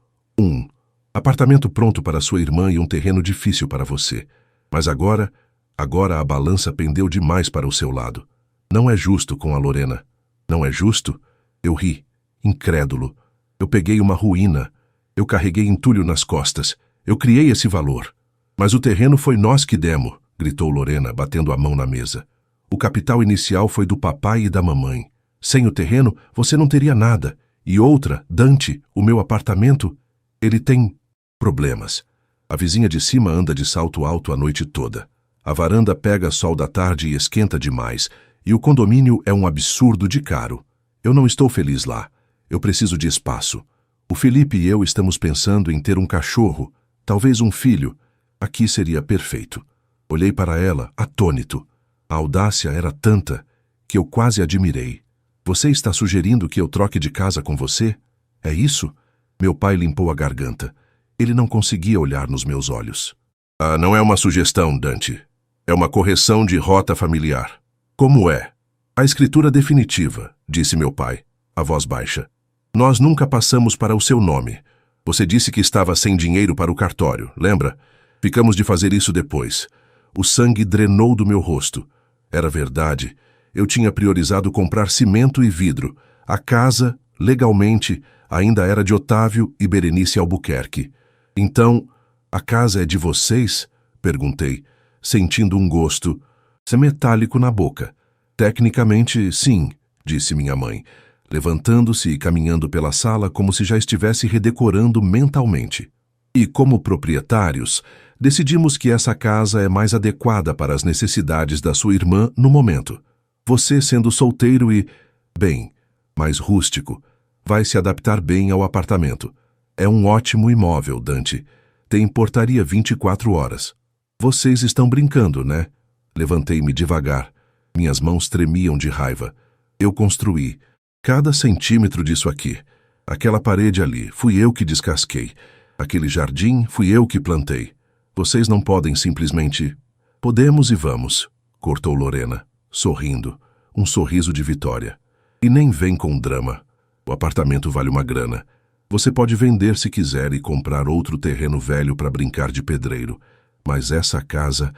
Apartamento pronto para sua irmã e um terreno difícil para você. Mas agora a balança pendeu demais para o seu lado. Não é justo com a Lorena. Não é justo? Eu ri, incrédulo. Eu peguei uma ruína. Eu carreguei entulho nas costas. Eu criei esse valor. Mas o terreno foi nós que demos, gritou Lorena, batendo a mão na mesa. O capital inicial foi do papai e da mamãe. Sem o terreno, você não teria nada. E outra, Dante, o meu apartamento, ele tem problemas. A vizinha de cima anda de salto alto a noite toda. A varanda pega sol da tarde e esquenta demais. E o condomínio é um absurdo de caro. Eu não estou feliz lá. Eu preciso de espaço. O Felipe e eu estamos pensando em ter um cachorro, talvez um filho. Aqui seria perfeito. Olhei para ela, atônito. A audácia era tanta que eu quase admirei. Você está sugerindo que eu troque de casa com você? É isso? Meu pai limpou a garganta. Ele não conseguia olhar nos meus olhos. Não é uma sugestão, Dante. É uma correção de rota familiar. Como é? A escritura definitiva, disse meu pai, a voz baixa. Nós nunca passamos para o seu nome. Você disse que estava sem dinheiro para o cartório, lembra? Ficamos de fazer isso depois. O sangue drenou do meu rosto. Era verdade. Eu tinha priorizado comprar cimento e vidro. A casa, legalmente, ainda era de Otávio e Berenice Albuquerque. Então, a casa é de vocês? Perguntei, sentindo um gosto metálico na boca. Tecnicamente, sim, disse minha mãe, levantando-se e caminhando pela sala como se já estivesse redecorando mentalmente. E como proprietários, decidimos que essa casa é mais adequada para as necessidades da sua irmã no momento. Você, sendo solteiro e, bem, mais rústico, vai se adaptar bem ao apartamento. É um ótimo imóvel, Dante. Tem portaria 24 horas. Vocês estão brincando, né? Levantei-me devagar. Minhas mãos tremiam de raiva. Eu construí cada centímetro disso aqui. Aquela parede ali, fui eu que descasquei. Aquele jardim, fui eu que plantei. Vocês não podem simplesmente... Podemos e vamos, cortou Lorena, sorrindo. Um sorriso de vitória. E nem vem com drama. O apartamento vale uma grana. Você pode vender se quiser e comprar outro terreno velho para brincar de pedreiro. Mas essa casa...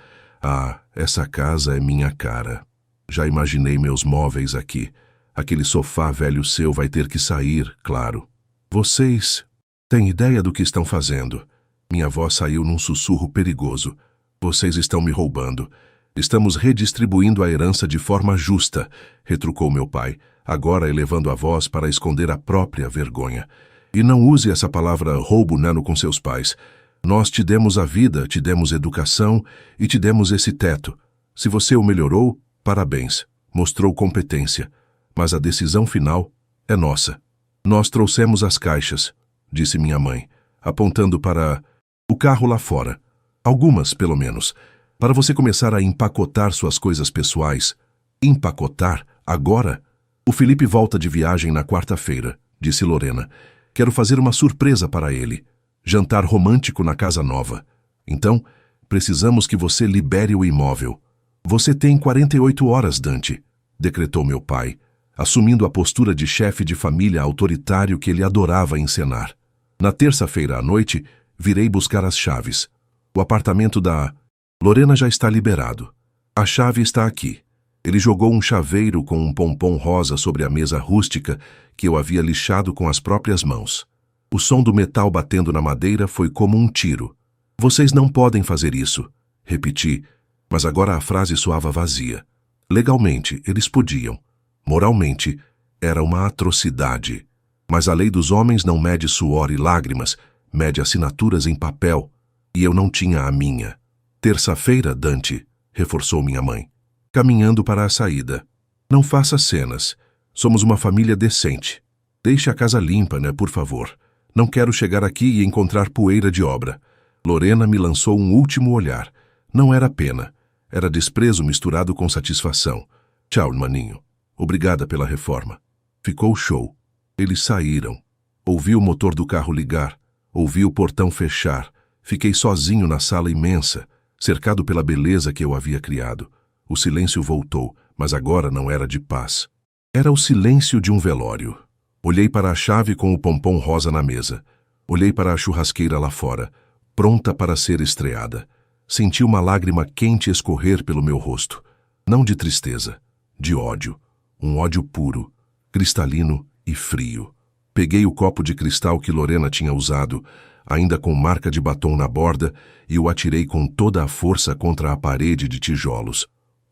essa casa é minha cara. Já imaginei meus móveis aqui. Aquele sofá velho seu vai ter que sair, claro. Vocês têm ideia do que estão fazendo? Minha voz saiu num sussurro perigoso. Vocês estão me roubando. Estamos redistribuindo a herança de forma justa, retrucou meu pai, agora elevando a voz para esconder a própria vergonha. E não use essa palavra roubo nano com seus pais. Nós te demos a vida, te demos educação e te demos esse teto. Se você o melhorou, parabéns. Mostrou competência. Mas a decisão final é nossa. Nós trouxemos as caixas, disse minha mãe, apontando para o carro lá fora. Algumas, pelo menos. Para você começar a empacotar suas coisas pessoais. Empacotar? Agora? O Felipe volta de viagem na quarta-feira, disse Lorena. Quero fazer uma surpresa para ele. Jantar romântico na casa nova. Então, precisamos que você libere o imóvel. Você tem 48 horas, Dante, decretou meu pai, assumindo a postura de chefe de família autoritário que ele adorava encenar. Na terça-feira à noite, virei buscar as chaves. O apartamento da Lorena já está liberado. A chave está aqui. Ele jogou um chaveiro com um pompom rosa sobre a mesa rústica que eu havia lixado com as próprias mãos. O som do metal batendo na madeira foi como um tiro. Vocês não podem fazer isso, repeti, mas agora a frase soava vazia. Legalmente, eles podiam. Moralmente, era uma atrocidade. Mas a lei dos homens não mede suor e lágrimas, mede assinaturas em papel, e eu não tinha a minha. Terça-feira, Dante, reforçou minha mãe, caminhando para a saída. Não faça cenas. Somos uma família decente. Deixe a casa limpa, né, por favor. Não quero chegar aqui e encontrar poeira de obra. Lorena me lançou um último olhar. Não era pena. Era desprezo misturado com satisfação. Tchau, maninho. Obrigada pela reforma. Ficou show. Eles saíram. Ouvi o motor do carro ligar. Ouvi o portão fechar. Fiquei sozinho na sala imensa, cercado pela beleza que eu havia criado. O silêncio voltou, mas agora não era de paz. Era o silêncio de um velório. Olhei para a chave com o pompom rosa na mesa. Olhei para a churrasqueira lá fora, pronta para ser estreada. Senti uma lágrima quente escorrer pelo meu rosto. Não de tristeza, de ódio. Um ódio puro, cristalino e frio. Peguei o copo de cristal que Lorena tinha usado, ainda com marca de batom na borda, e o atirei com toda a força contra a parede de tijolos.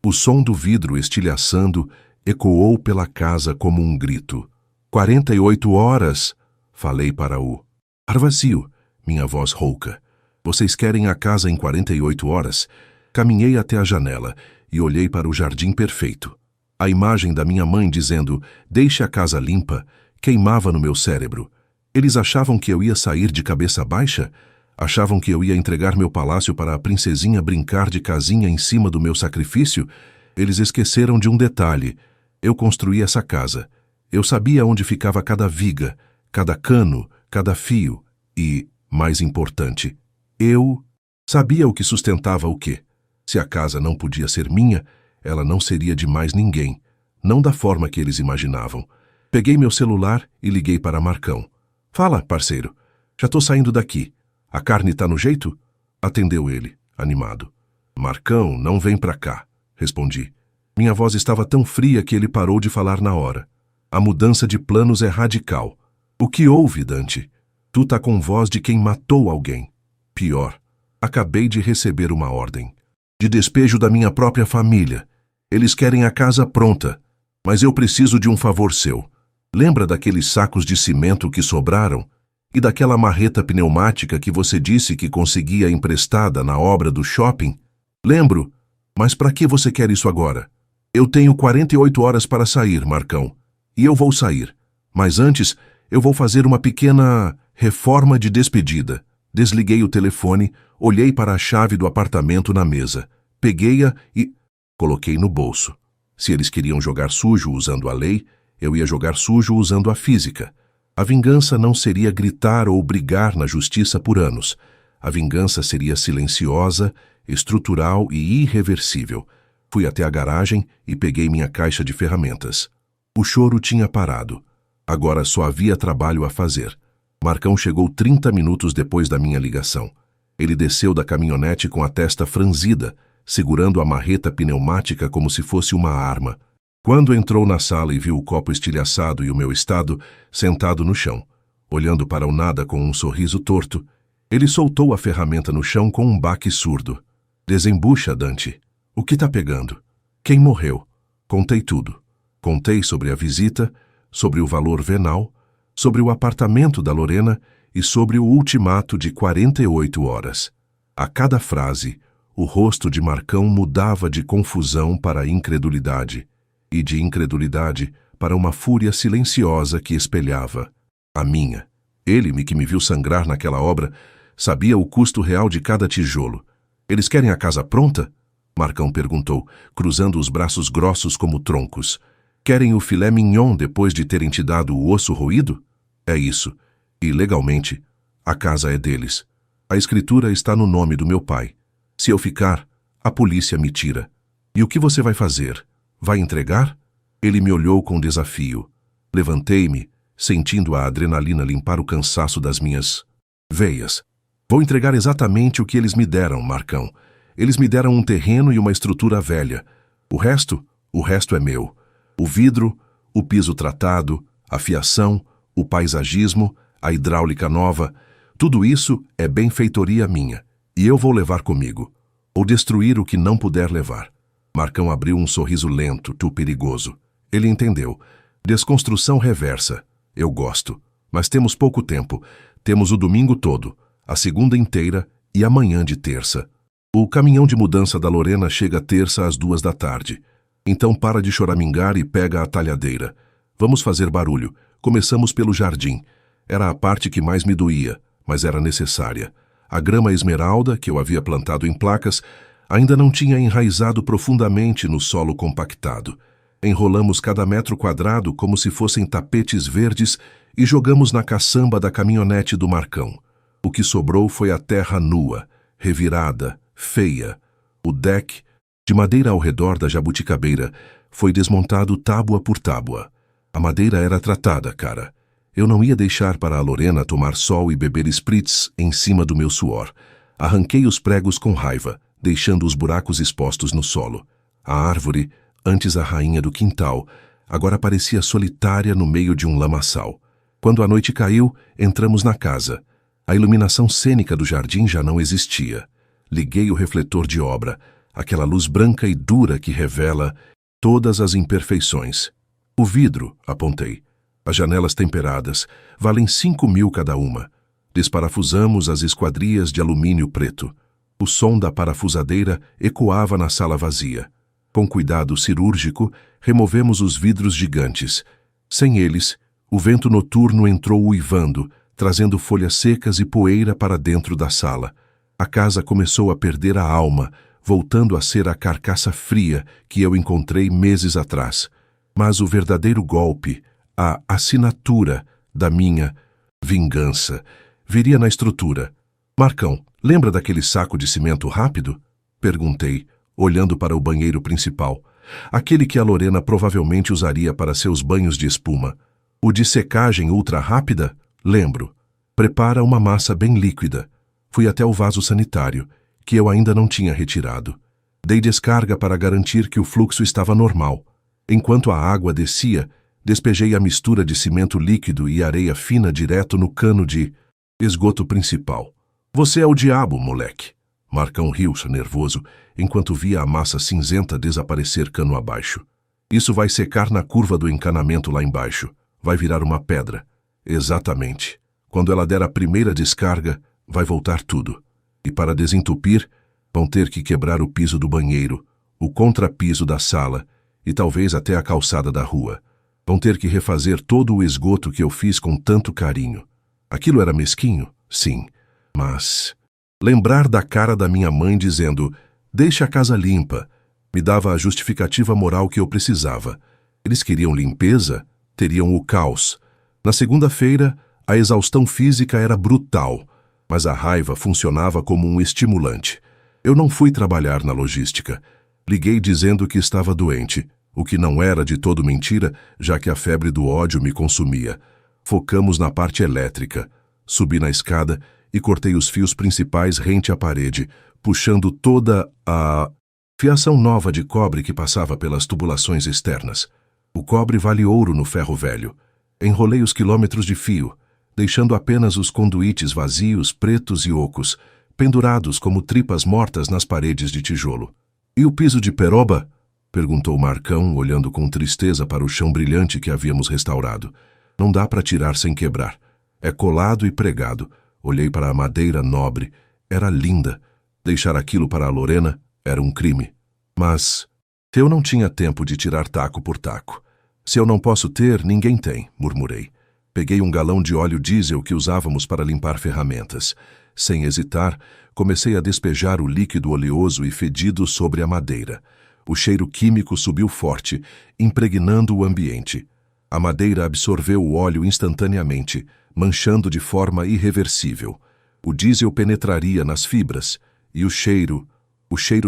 O som do vidro estilhaçando ecoou pela casa como um grito. 48 horas! Falei para o ar vazio, minha voz rouca. Vocês querem a casa em 48 horas? Caminhei até a janela e olhei para o jardim perfeito. A imagem da minha mãe dizendo, deixe a casa limpa, queimava no meu cérebro. Eles achavam que eu ia sair de cabeça baixa? Achavam que eu ia entregar meu palácio para a princesinha brincar de casinha em cima do meu sacrifício? Eles esqueceram de um detalhe. Eu construí essa casa. Eu sabia onde ficava cada viga, cada cano, cada fio e, mais importante, eu sabia o que sustentava o quê. Se a casa não podia ser minha, ela não seria de mais ninguém, não da forma que eles imaginavam. Peguei meu celular e liguei para Marcão. Fala, parceiro. Já tô saindo daqui. A carne tá no jeito? Atendeu ele, animado. Marcão, não vem pra cá, respondi. Minha voz estava tão fria que ele parou de falar na hora. A mudança de planos é radical. O que houve, Dante? Tu tá com voz de quem matou alguém. Pior, acabei de receber uma ordem. De despejo da minha própria família. Eles querem a casa pronta, mas eu preciso de um favor seu. Lembra daqueles sacos de cimento que sobraram? E daquela marreta pneumática que você disse que conseguia emprestada na obra do shopping? Lembro, mas para que você quer isso agora? Eu tenho 48 horas para sair, Marcão. E eu vou sair. Mas antes, eu vou fazer uma pequena reforma de despedida. Desliguei o telefone, olhei para a chave do apartamento na mesa. Peguei-a e coloquei no bolso. Se eles queriam jogar sujo usando a lei, eu ia jogar sujo usando a física. A vingança não seria gritar ou brigar na justiça por anos. A vingança seria silenciosa, estrutural e irreversível. Fui até a garagem e peguei minha caixa de ferramentas. O choro tinha parado. Agora só havia trabalho a fazer. Marcão chegou 30 minutos depois da minha ligação. Ele desceu da caminhonete com a testa franzida, segurando a marreta pneumática como se fosse uma arma. Quando entrou na sala e viu o copo estilhaçado e o meu estado, sentado no chão, olhando para o nada com um sorriso torto, ele soltou a ferramenta no chão com um baque surdo. Desembucha, Dante. O que tá pegando? Quem morreu? Contei tudo. Contei sobre a visita, sobre o valor venal, sobre o apartamento da Lorena e sobre o ultimato de 48 horas. A cada frase, o rosto de Marcão mudava de confusão para incredulidade, e de incredulidade para uma fúria silenciosa que espelhava a minha. Ele, que me viu sangrar naquela obra, sabia o custo real de cada tijolo. Eles querem a casa pronta? Marcão perguntou, cruzando os braços grossos como troncos. Querem o filé mignon depois de terem te dado o osso roído? É isso. E, legalmente, a casa é deles. A escritura está no nome do meu pai. Se eu ficar, a polícia me tira. E o que você vai fazer? Vai entregar? Ele me olhou com desafio. Levantei-me, sentindo a adrenalina limpar o cansaço das minhas veias. Vou entregar exatamente o que eles me deram, Marcão. Eles me deram um terreno e uma estrutura velha. O resto é meu. O vidro, o piso tratado, a fiação, o paisagismo, a hidráulica nova, tudo isso é benfeitoria minha, e eu vou levar comigo, ou destruir o que não puder levar. Marcão abriu um sorriso lento, perigoso. Ele entendeu. Desconstrução reversa. Eu gosto. Mas temos pouco tempo. Temos o domingo todo, a segunda inteira e amanhã de terça. O caminhão de mudança da Lorena chega terça às 2 da tarde. Então para de choramingar e pega a talhadeira. Vamos fazer barulho. Começamos pelo jardim. Era a parte que mais me doía, mas era necessária. A grama esmeralda, que eu havia plantado em placas, ainda não tinha enraizado profundamente no solo compactado. Enrolamos cada metro quadrado como se fossem tapetes verdes e jogamos na caçamba da caminhonete do Marcão. O que sobrou foi a terra nua, revirada, feia. O deck, de madeira ao redor da jabuticabeira, foi desmontado tábua por tábua. A madeira era tratada, cara. Eu não ia deixar para a Lorena tomar sol e beber spritz em cima do meu suor. Arranquei os pregos com raiva, deixando os buracos expostos no solo. A árvore, antes a rainha do quintal, agora parecia solitária no meio de um lamaçal. Quando a noite caiu, entramos na casa. A iluminação cênica do jardim já não existia. Liguei o refletor de obra, aquela luz branca e dura que revela todas as imperfeições. O vidro, apontei. As janelas temperadas valem 5.000 cada uma. Desparafusamos as esquadrias de alumínio preto. O som da parafusadeira ecoava na sala vazia. Com cuidado cirúrgico, removemos os vidros gigantes. Sem eles, o vento noturno entrou uivando, trazendo folhas secas e poeira para dentro da sala. A casa começou a perder a alma, voltando a ser a carcaça fria que eu encontrei meses atrás. Mas o verdadeiro golpe, a assinatura da minha vingança, viria na estrutura. Marcão, lembra daquele saco de cimento rápido? Perguntei, olhando para o banheiro principal. Aquele que a Lorena provavelmente usaria para seus banhos de espuma. O de secagem ultra rápida? Lembro. Prepara uma massa bem líquida. Fui até o vaso sanitário, que eu ainda não tinha retirado. Dei descarga para garantir que o fluxo estava normal. Enquanto a água descia, despejei a mistura de cimento líquido e areia fina direto no cano de esgoto principal. Você é o diabo, moleque. Marcão riu, nervoso, enquanto via a massa cinzenta desaparecer cano abaixo. Isso vai secar na curva do encanamento lá embaixo. Vai virar uma pedra. Exatamente. Quando ela der a primeira descarga, vai voltar tudo. E para desentupir, vão ter que quebrar o piso do banheiro, o contrapiso da sala e talvez até a calçada da rua. Vão ter que refazer todo o esgoto que eu fiz com tanto carinho. Aquilo era mesquinho? Sim. Mas lembrar da cara da minha mãe dizendo, deixe a casa limpa, me dava a justificativa moral que eu precisava. Eles queriam limpeza, teriam o caos. Na segunda-feira, a exaustão física era brutal, mas a raiva funcionava como um estimulante. Eu não fui trabalhar na logística. Liguei dizendo que estava doente, o que não era de todo mentira, já que a febre do ódio me consumia. Focamos na parte elétrica. Subi na escada e cortei os fios principais rente à parede, puxando toda a fiação nova de cobre que passava pelas tubulações externas. O cobre vale ouro no ferro velho. Enrolei os quilômetros de fio, deixando apenas os conduítes vazios, pretos e ocos, pendurados como tripas mortas nas paredes de tijolo. E o piso de peroba? Perguntou Marcão, olhando com tristeza para o chão brilhante que havíamos restaurado. Não dá para tirar sem quebrar. É colado e pregado. Olhei para a madeira nobre. Era linda. Deixar aquilo para a Lorena era um crime. Mas eu não tinha tempo de tirar taco por taco. Se eu não posso ter, ninguém tem, murmurei. Peguei um galão de óleo diesel que usávamos para limpar ferramentas. Sem hesitar, comecei a despejar o líquido oleoso e fedido sobre a madeira. O cheiro químico subiu forte, impregnando o ambiente. A madeira absorveu o óleo instantaneamente, manchando de forma irreversível. O diesel penetraria nas fibras, e o cheiro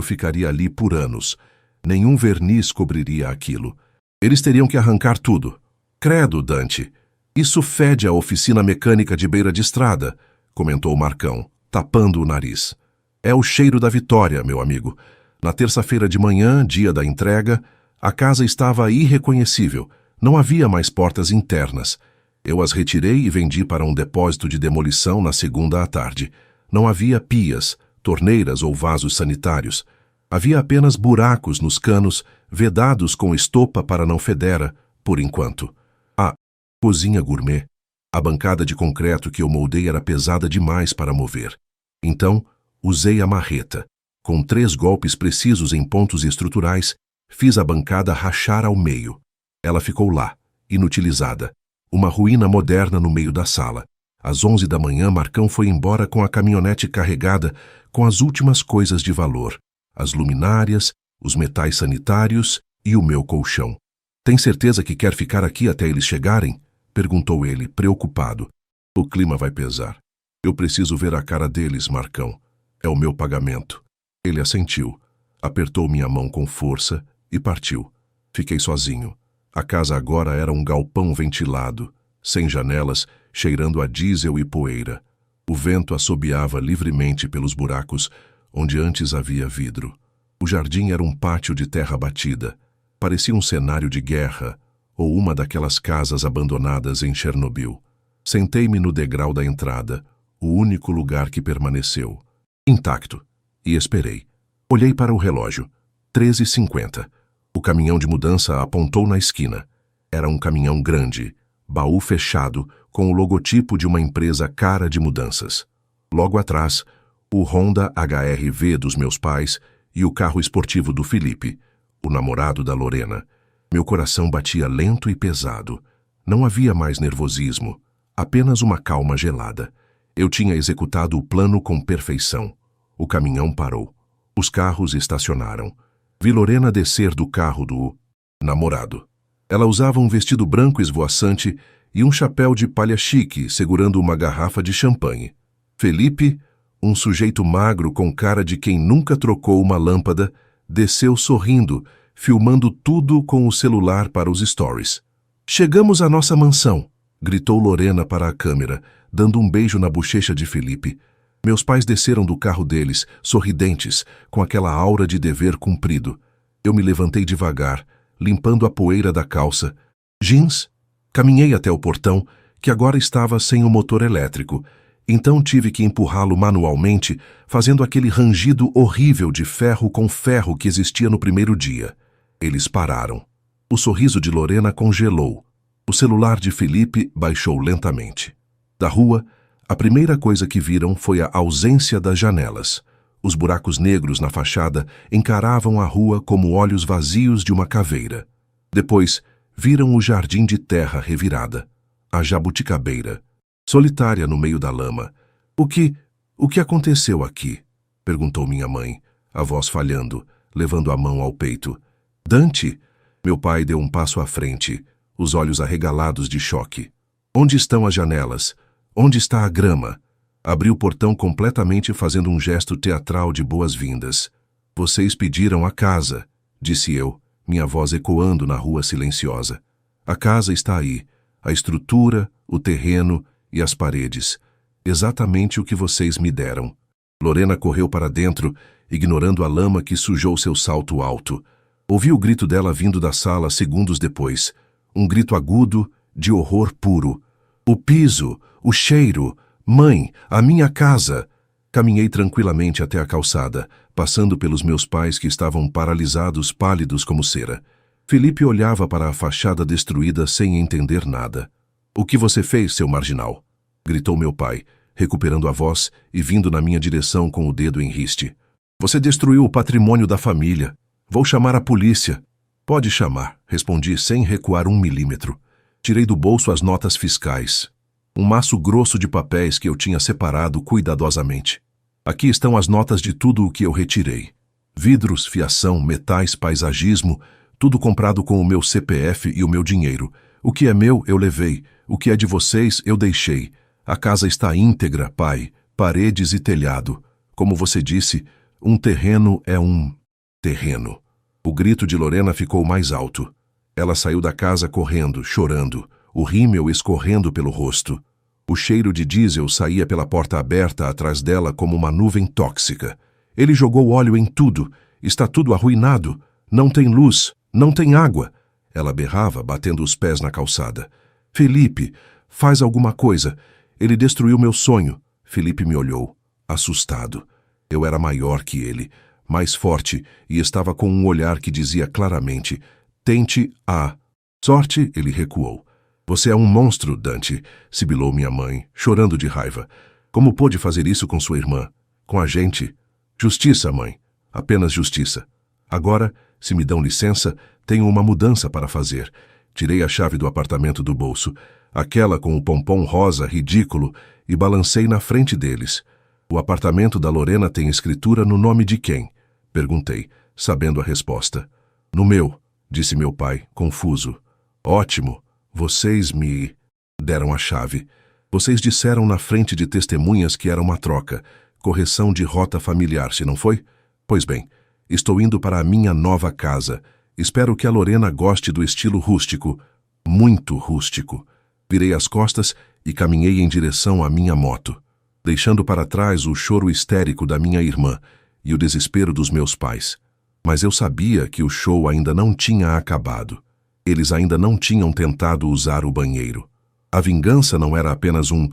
ficaria ali por anos. Nenhum verniz cobriria aquilo. Eles teriam que arrancar tudo. Credo, Dante. Isso fede a oficina mecânica de beira de estrada, comentou Marcão, tapando o nariz. É o cheiro da vitória, meu amigo. Na terça-feira de manhã, dia da entrega, a casa estava irreconhecível. Não havia mais portas internas. Eu as retirei e vendi para um depósito de demolição na segunda à tarde. Não havia pias, torneiras ou vasos sanitários. Havia apenas buracos nos canos, vedados com estopa para não federa, por enquanto. A cozinha gourmet. A bancada de concreto que eu moldei era pesada demais para mover. Então, usei a marreta. Com 3 golpes precisos em pontos estruturais, fiz a bancada rachar ao meio. Ela ficou lá, inutilizada. Uma ruína moderna no meio da sala. Às 11 da manhã, Marcão foi embora com a caminhonete carregada com as últimas coisas de valor. As luminárias, os metais sanitários e o meu colchão. Tem certeza que quer ficar aqui até eles chegarem? Perguntou ele, preocupado. O clima vai pesar. Eu preciso ver a cara deles, Marcão. É o meu pagamento. Ele assentiu, apertou minha mão com força e partiu. Fiquei sozinho. A casa agora era um galpão ventilado, sem janelas, cheirando a diesel e poeira. O vento assobiava livremente pelos buracos onde antes havia vidro. O jardim era um pátio de terra batida. Parecia um cenário de guerra ou uma daquelas casas abandonadas em Chernobyl. Sentei-me no degrau da entrada, o único lugar que permaneceu, intacto, e esperei. Olhei para o relógio. 13h50. O caminhão de mudança apontou na esquina. Era um caminhão grande, baú fechado, com o logotipo de uma empresa cara de mudanças. Logo atrás, o Honda HR-V dos meus pais e o carro esportivo do Felipe, o namorado da Lorena. Meu coração batia lento e pesado. Não havia mais nervosismo, apenas uma calma gelada. Eu tinha executado o plano com perfeição. O caminhão parou. Os carros estacionaram. Vi Lorena descer do carro do namorado. Ela usava um vestido branco esvoaçante e um chapéu de palha chique, segurando uma garrafa de champanhe. Felipe, um sujeito magro com cara de quem nunca trocou uma lâmpada, desceu sorrindo, filmando tudo com o celular para os stories. "Chegamos à nossa mansão", gritou Lorena para a câmera, dando um beijo na bochecha de Felipe. Meus pais desceram do carro deles, sorridentes, com aquela aura de dever cumprido. Eu me levantei devagar, limpando a poeira da calça. Jeans? Caminhei até o portão, que agora estava sem o motor elétrico. Então tive que empurrá-lo manualmente, fazendo aquele rangido horrível de ferro com ferro que existia no primeiro dia. Eles pararam. O sorriso de Lorena congelou. O celular de Felipe baixou lentamente. Da rua, a primeira coisa que viram foi a ausência das janelas. Os buracos negros na fachada encaravam a rua como olhos vazios de uma caveira. Depois, viram o jardim de terra revirada, a jabuticabeira, solitária no meio da lama. O que aconteceu aqui?" perguntou minha mãe, a voz falhando, levando a mão ao peito. "Dante?" Meu pai deu um passo à frente, os olhos arregalados de choque. "Onde estão as janelas? Onde está a grama?" Abri o portão completamente fazendo um gesto teatral de boas-vindas. "Vocês pediram a casa", disse eu, minha voz ecoando na rua silenciosa. "A casa está aí, a estrutura, o terreno e as paredes. Exatamente o que vocês me deram." Lorena correu para dentro, ignorando a lama que sujou seu salto alto. Ouvi o grito dela vindo da sala segundos depois. Um grito agudo, de horror puro. "O piso, o cheiro, mãe, a minha casa!" Caminhei tranquilamente até a calçada, passando pelos meus pais que estavam paralisados, pálidos como cera. Felipe olhava para a fachada destruída sem entender nada. "O que você fez, seu marginal?" gritou meu pai, recuperando a voz e vindo na minha direção com o dedo em riste. "Você destruiu o patrimônio da família. Vou chamar a polícia." "Pode chamar", respondi sem recuar 1 milímetro. Tirei do bolso as notas fiscais. Um maço grosso de papéis que eu tinha separado cuidadosamente. Aqui estão as notas de tudo o que eu retirei. Vidros, fiação, metais, paisagismo, tudo comprado com o meu CPF e o meu dinheiro. O que é meu, eu levei. O que é de vocês, eu deixei. A casa está íntegra, pai. Paredes e telhado. Como você disse, um terreno é um terreno. O grito de Lorena ficou mais alto. Ela saiu da casa correndo, chorando, o rímel escorrendo pelo rosto. O cheiro de diesel saía pela porta aberta atrás dela como uma nuvem tóxica. "Ele jogou óleo em tudo. Está tudo arruinado. Não tem luz, não tem água." Ela berrava, batendo os pés na calçada. "Felipe, faz alguma coisa. Ele destruiu meu sonho." Felipe me olhou, assustado. Eu era maior que ele, mais forte, e estava com um olhar que dizia claramente: "Tente a sorte." Ele recuou. "Você é um monstro, Dante", sibilou minha mãe, chorando de raiva. "Como pôde fazer isso com sua irmã? Com a gente?" "Justiça, mãe. Apenas justiça. Agora, se me dão licença, tenho uma mudança para fazer." Tirei a chave do apartamento do bolso, aquela com o pompom rosa ridículo, e balancei na frente deles. "O apartamento da Lorena tem escritura no nome de quem?" perguntei, sabendo a resposta. "No meu", disse meu pai, confuso. "Ótimo. Vocês me deram a chave. Vocês disseram na frente de testemunhas que era uma troca, correção de rota familiar, se não foi? Pois bem, estou indo para a minha nova casa. Espero que a Lorena goste do estilo rústico, muito rústico. Virei as costas e caminhei em direção à minha moto, deixando para trás o choro histérico da minha irmã e o desespero dos meus pais. Mas eu sabia que o show ainda não tinha acabado. Eles ainda não tinham tentado usar o banheiro. A vingança não era apenas um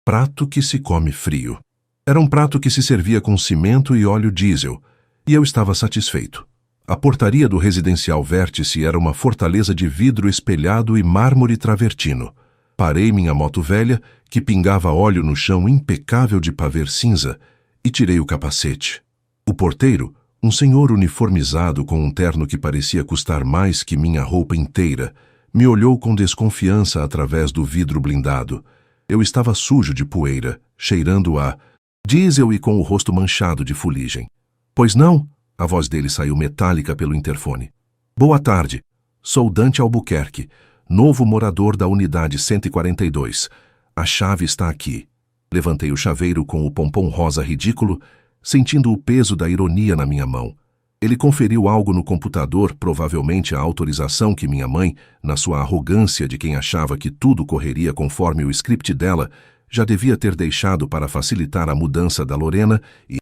prato que se come frio. Era um prato que se servia com cimento e óleo diesel, e eu estava satisfeito. A portaria do residencial Vértice era uma fortaleza de vidro espelhado e mármore travertino. Parei minha moto velha, que pingava óleo no chão impecável de pavê cinza, e tirei o capacete. O porteiro, um senhor uniformizado com um terno que parecia custar mais que minha roupa inteira, me olhou com desconfiança através do vidro blindado. Eu estava sujo de poeira, cheirando a diesel e com o rosto manchado de fuligem. Pois não? A voz dele saiu metálica pelo interfone. Boa tarde. Sou Dante Albuquerque, novo morador da unidade 142. A chave está aqui. Levantei o chaveiro com o pompom rosa ridículo, sentindo o peso da ironia na minha mão. Ele conferiu algo no computador, provavelmente a autorização que minha mãe, na sua arrogância de quem achava que tudo correria conforme o script dela, já devia ter deixado para facilitar a mudança da Lorena e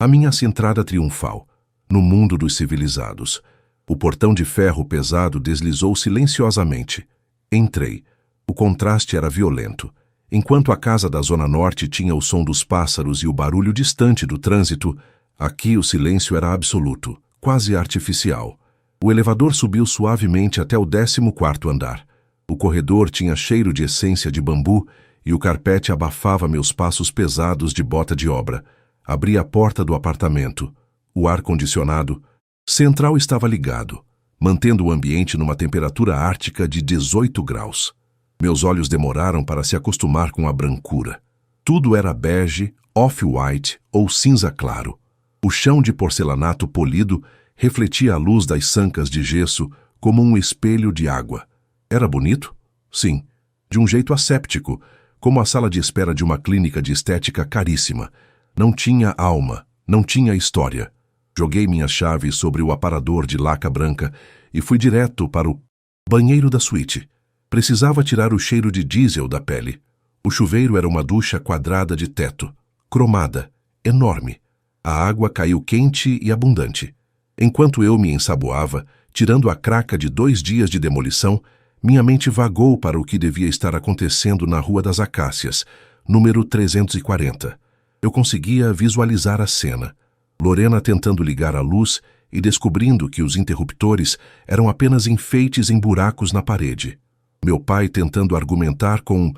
a minha entrada triunfal no mundo dos civilizados. O portão de ferro pesado deslizou silenciosamente. Entrei. O contraste era violento. Enquanto a casa da Zona Norte tinha o som dos pássaros e o barulho distante do trânsito, aqui o silêncio era absoluto, quase artificial. O elevador subiu suavemente até o 14º andar. O corredor tinha cheiro de essência de bambu e o carpete abafava meus passos pesados de bota de obra. Abri a porta do apartamento. O ar-condicionado central estava ligado, mantendo o ambiente numa temperatura ártica de 18 graus. Meus olhos demoraram para se acostumar com a brancura. Tudo era bege, off-white ou cinza claro. O chão de porcelanato polido refletia a luz das sancas de gesso como um espelho de água. Era bonito? Sim, de um jeito asséptico, como a sala de espera de uma clínica de estética caríssima. Não tinha alma, não tinha história. Joguei minhas chaves sobre o aparador de laca branca e fui direto para o banheiro da suíte. Precisava tirar o cheiro de diesel da pele. O chuveiro era uma ducha quadrada de teto, cromada, enorme. A água caiu quente e abundante. Enquanto eu me ensaboava, tirando a craca de 2 dias de demolição, minha mente vagou para o que devia estar acontecendo na Rua das Acácias, número 340. Eu conseguia visualizar a cena. Lorena tentando ligar a luz e descobrindo que os interruptores eram apenas enfeites em buracos na parede. Meu pai tentando argumentar com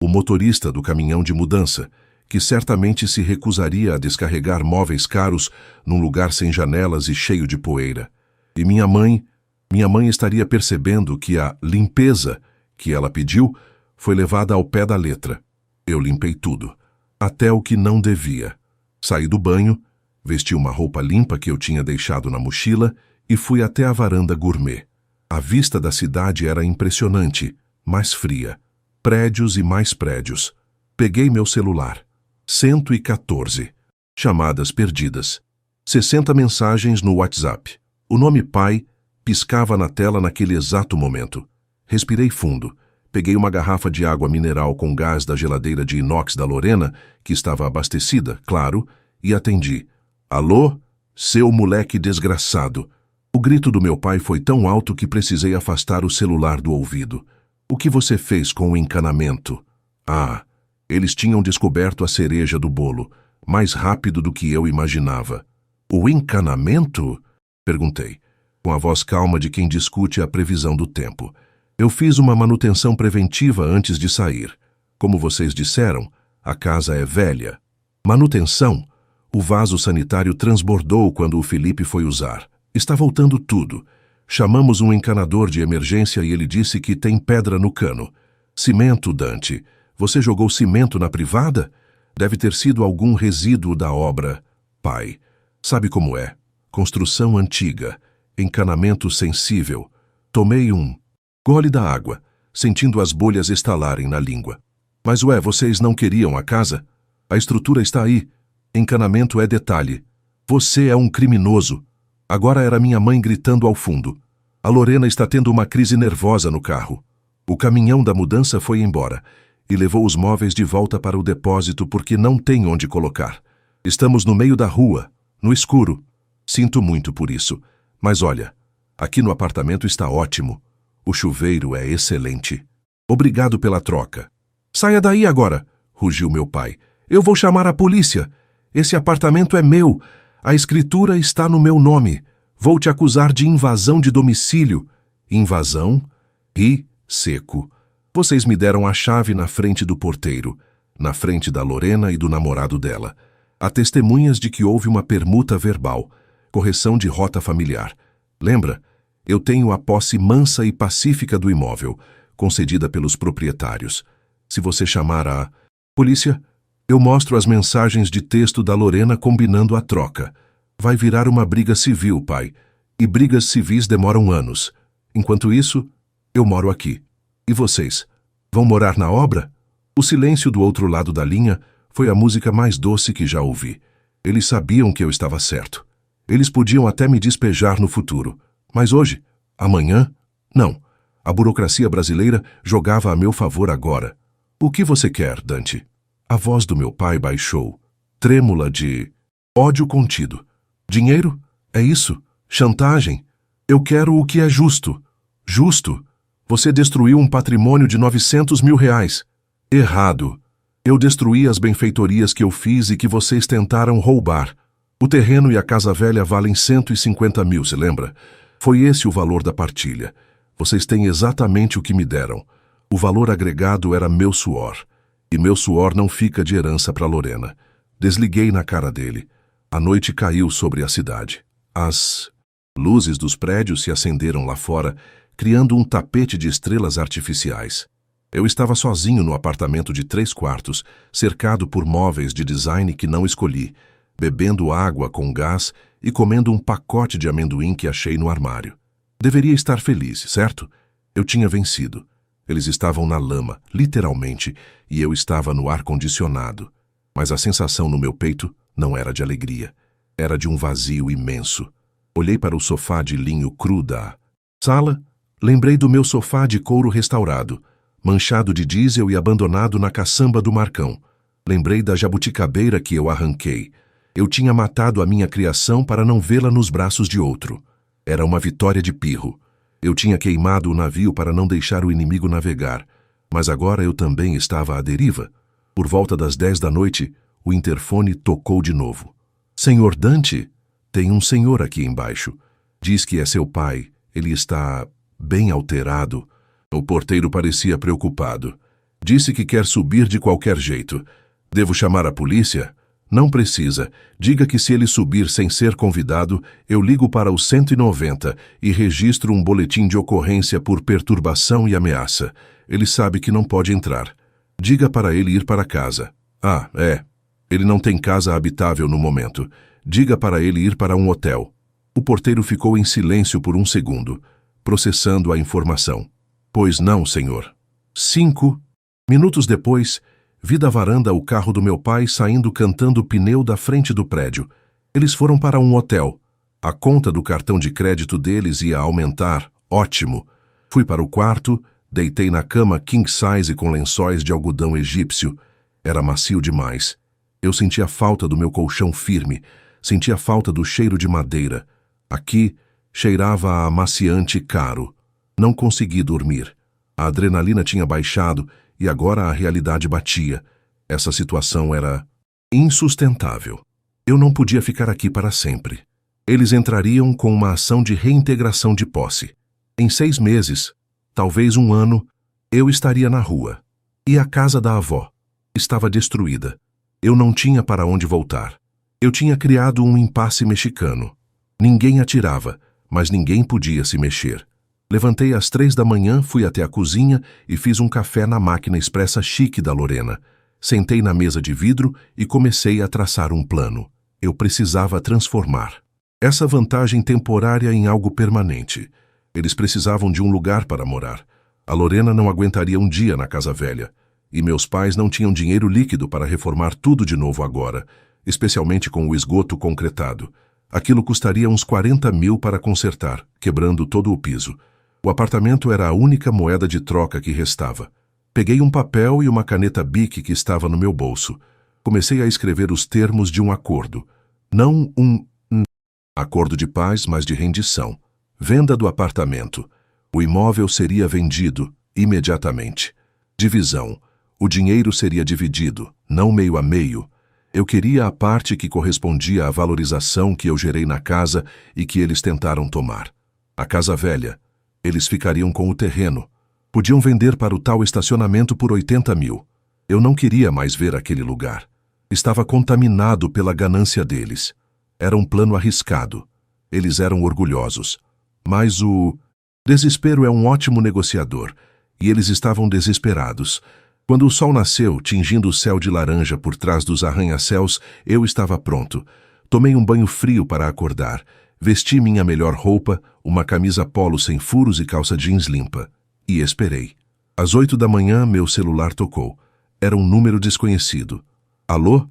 o motorista do caminhão de mudança, que certamente se recusaria a descarregar móveis caros num lugar sem janelas e cheio de poeira. E minha mãe estaria percebendo que a limpeza que ela pediu foi levada ao pé da letra. Eu limpei tudo, até o que não devia. Saí do banho, vesti uma roupa limpa que eu tinha deixado na mochila e fui até a varanda gourmet. A vista da cidade era impressionante, mais fria. Prédios e mais prédios. Peguei meu celular. 114. Chamadas perdidas. 60 mensagens no WhatsApp. O nome pai piscava na tela naquele exato momento. Respirei fundo. Peguei uma garrafa de água mineral com gás da geladeira de inox da Lorena, que estava abastecida, claro, e atendi. Alô? Seu moleque desgraçado. O grito do meu pai foi tão alto que precisei afastar o celular do ouvido. O que você fez com o encanamento? Ah, eles tinham descoberto a cereja do bolo, mais rápido do que eu imaginava. O encanamento? Perguntei, com a voz calma de quem discute a previsão do tempo. Eu fiz uma manutenção preventiva antes de sair. Como vocês disseram, a casa é velha. Manutenção? O vaso sanitário transbordou quando o Felipe foi usar. Está voltando tudo. Chamamos um encanador de emergência e ele disse que tem pedra no cano. Cimento, Dante. Você jogou cimento na privada? Deve ter sido algum resíduo da obra. Pai, sabe como é? Construção antiga, encanamento sensível. Tomei um gole da água, sentindo as bolhas estalarem na língua. Mas vocês não queriam a casa? A estrutura está aí. Encanamento é detalhe. Você é um criminoso. Agora era minha mãe gritando ao fundo. A Lorena está tendo uma crise nervosa no carro. O caminhão da mudança foi embora e levou os móveis de volta para o depósito porque não tem onde colocar. Estamos no meio da rua, no escuro. Sinto muito por isso, mas olha, aqui no apartamento está ótimo. O chuveiro é excelente. Obrigado pela troca. Saia daí agora, rugiu meu pai. Eu vou chamar a polícia. Esse apartamento é meu. A escritura está no meu nome. Vou te acusar de invasão de domicílio. Invasão? Ri seco. Vocês me deram a chave na frente do porteiro, na frente da Lorena e do namorado dela. Há testemunhas de que houve uma permuta verbal, correção de rota familiar. Lembra? Eu tenho a posse mansa e pacífica do imóvel, concedida pelos proprietários. Se você chamar a polícia, eu mostro as mensagens de texto da Lorena combinando a troca. Vai virar uma briga civil, pai. E brigas civis demoram anos. Enquanto isso, eu moro aqui. E vocês? Vão morar na obra? O silêncio do outro lado da linha foi a música mais doce que já ouvi. Eles sabiam que eu estava certo. Eles podiam até me despejar no futuro. Mas hoje? Amanhã? Não. A burocracia brasileira jogava a meu favor agora. O que você quer, Dante? A voz do meu pai baixou, trêmula de ódio contido. Dinheiro? É isso? Chantagem? Eu quero o que é justo. Justo? Você destruiu um patrimônio de 900 mil reais. Errado. Eu destruí as benfeitorias que eu fiz e que vocês tentaram roubar. O terreno e a casa velha valem 150 mil, se lembra? Foi esse o valor da partilha. Vocês têm exatamente o que me deram. O valor agregado era meu suor. E meu suor não fica de herança para Lorena. Desliguei na cara dele. A noite caiu sobre a cidade. As luzes dos prédios se acenderam lá fora, criando um tapete de estrelas artificiais. Eu estava sozinho no apartamento de 3 quartos, cercado por móveis de design que não escolhi, bebendo água com gás e comendo um pacote de amendoim que achei no armário. Deveria estar feliz, certo? Eu tinha vencido. Eles estavam na lama, literalmente, e eu estava no ar-condicionado. Mas a sensação no meu peito não era de alegria. Era de um vazio imenso. Olhei para o sofá de linho cru da sala. Lembrei do meu sofá de couro restaurado, manchado de diesel e abandonado na caçamba do Marcão. Lembrei da jabuticabeira que eu arranquei. Eu tinha matado a minha criação para não vê-la nos braços de outro. Era uma vitória de pirro. Eu tinha queimado o navio para não deixar o inimigo navegar, mas agora eu também estava à deriva. Por volta das 10 da noite, o interfone tocou de novo. Senhor Dante? Tem um senhor aqui embaixo. Diz que é seu pai. Ele está bem alterado. O porteiro parecia preocupado. Disse que quer subir de qualquer jeito. Devo chamar a polícia? Não precisa. Diga que se ele subir sem ser convidado, eu ligo para o 190 e registro um boletim de ocorrência por perturbação e ameaça. Ele sabe que não pode entrar. Diga para ele ir para casa. Ah, é. Ele não tem casa habitável no momento. Diga para ele ir para um hotel. O porteiro ficou em silêncio por um segundo, processando a informação. Pois não, senhor. 5 minutos depois, vi da varanda o carro do meu pai saindo cantando o pneu da frente do prédio. Eles foram para um hotel. A conta do cartão de crédito deles ia aumentar. Ótimo. Fui para o quarto, deitei na cama king size com lençóis de algodão egípcio. Era macio demais. Eu sentia falta do meu colchão firme, sentia falta do cheiro de madeira. Aqui, cheirava a amaciante caro. Não consegui dormir. A adrenalina tinha baixado e agora a realidade batia. Essa situação era insustentável. Eu não podia ficar aqui para sempre. Eles entrariam com uma ação de reintegração de posse. Em 6 meses, talvez 1 ano, eu estaria na rua. E a casa da avó estava destruída. Eu não tinha para onde voltar. Eu tinha criado um impasse mexicano. Ninguém atirava, mas ninguém podia se mexer. Levantei às 3 da manhã, fui até a cozinha e fiz um café na máquina expressa chique da Lorena. Sentei na mesa de vidro e comecei a traçar um plano. Eu precisava transformar essa vantagem temporária em algo permanente. Eles precisavam de um lugar para morar. A Lorena não aguentaria um dia na casa velha. E meus pais não tinham dinheiro líquido para reformar tudo de novo agora, especialmente com o esgoto concretado. Aquilo custaria uns 40 mil para consertar, quebrando todo o piso. O apartamento era a única moeda de troca que restava. Peguei um papel e uma caneta Bic que estava no meu bolso. Comecei a escrever os termos de um acordo. Não um acordo de paz, mas de rendição. Venda do apartamento. O imóvel seria vendido imediatamente. Divisão. O dinheiro seria dividido, não meio a meio. Eu queria a parte que correspondia à valorização que eu gerei na casa e que eles tentaram tomar. A casa velha. Eles ficariam com o terreno. Podiam vender para o tal estacionamento por 80 mil. Eu não queria mais ver aquele lugar. Estava contaminado pela ganância deles. Era um plano arriscado. Eles eram orgulhosos. Mas o desespero é um ótimo negociador, e eles estavam desesperados. Quando o sol nasceu, tingindo o céu de laranja por trás dos arranha-céus, eu estava pronto. Tomei um banho frio para acordar. Vesti minha melhor roupa, uma camisa polo sem furos e calça jeans limpa. E esperei. Às 8 da manhã, meu celular tocou. Era um número desconhecido. Alô?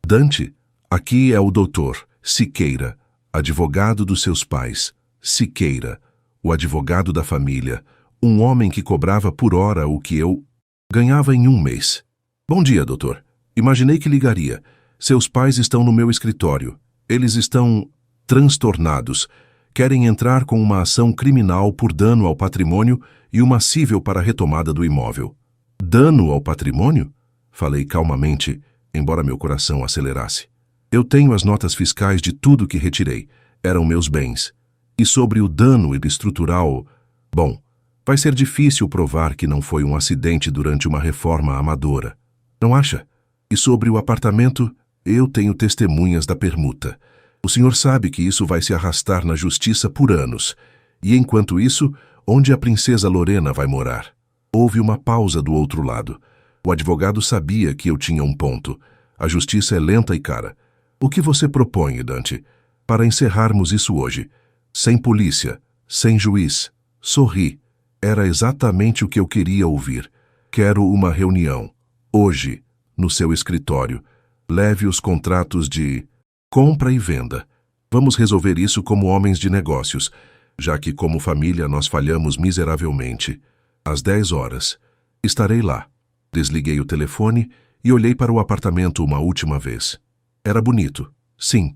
Dante? Aqui é o doutor Siqueira, advogado dos seus pais. Siqueira, o advogado da família. Um homem que cobrava por hora o que eu ganhava em um mês. Bom dia, doutor. Imaginei que ligaria. Seus pais estão no meu escritório. Eles estão transtornados. Querem entrar com uma ação criminal por dano ao patrimônio e uma cível para a retomada do imóvel. Dano ao patrimônio? Falei calmamente, embora meu coração acelerasse. Eu tenho as notas fiscais de tudo que retirei. Eram meus bens. E sobre o dano estrutural, bom, vai ser difícil provar que não foi um acidente durante uma reforma amadora. Não acha? E sobre o apartamento, eu tenho testemunhas da permuta. O senhor sabe que isso vai se arrastar na justiça por anos. E enquanto isso, onde a princesa Lorena vai morar? Houve uma pausa do outro lado. O advogado sabia que eu tinha um ponto. A justiça é lenta e cara. O que você propõe, Dante? Para encerrarmos isso hoje. Sem polícia, sem juiz. Sorri. Era exatamente o que eu queria ouvir. Quero uma reunião. Hoje, no seu escritório. Leve os contratos de compra e venda. Vamos resolver isso como homens de negócios, já que como família nós falhamos miseravelmente. Às 10 horas. Estarei lá. Desliguei o telefone e olhei para o apartamento uma última vez. Era bonito, sim,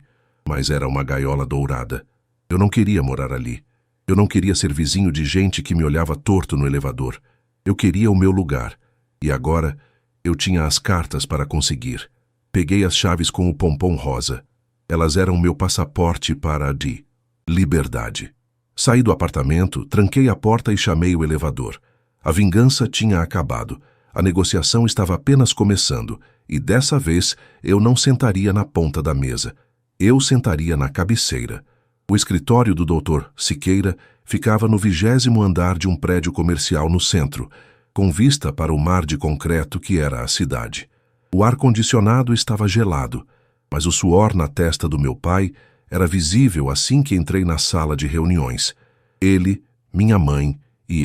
mas era uma gaiola dourada. Eu não queria morar ali. Eu não queria ser vizinho de gente que me olhava torto no elevador. Eu queria o meu lugar. E agora eu tinha as cartas para conseguir. Peguei as chaves com o pompom rosa. Elas eram meu passaporte para a liberdade. Saí do apartamento, tranquei a porta e chamei o elevador. A vingança tinha acabado. A negociação estava apenas começando, e dessa vez eu não sentaria na ponta da mesa. Eu sentaria na cabeceira. O escritório do Dr. Siqueira ficava no 20º andar de um prédio comercial no centro, com vista para o mar de concreto que era a cidade. O ar-condicionado estava gelado, mas o suor na testa do meu pai era visível assim que entrei na sala de reuniões. Ele, minha mãe e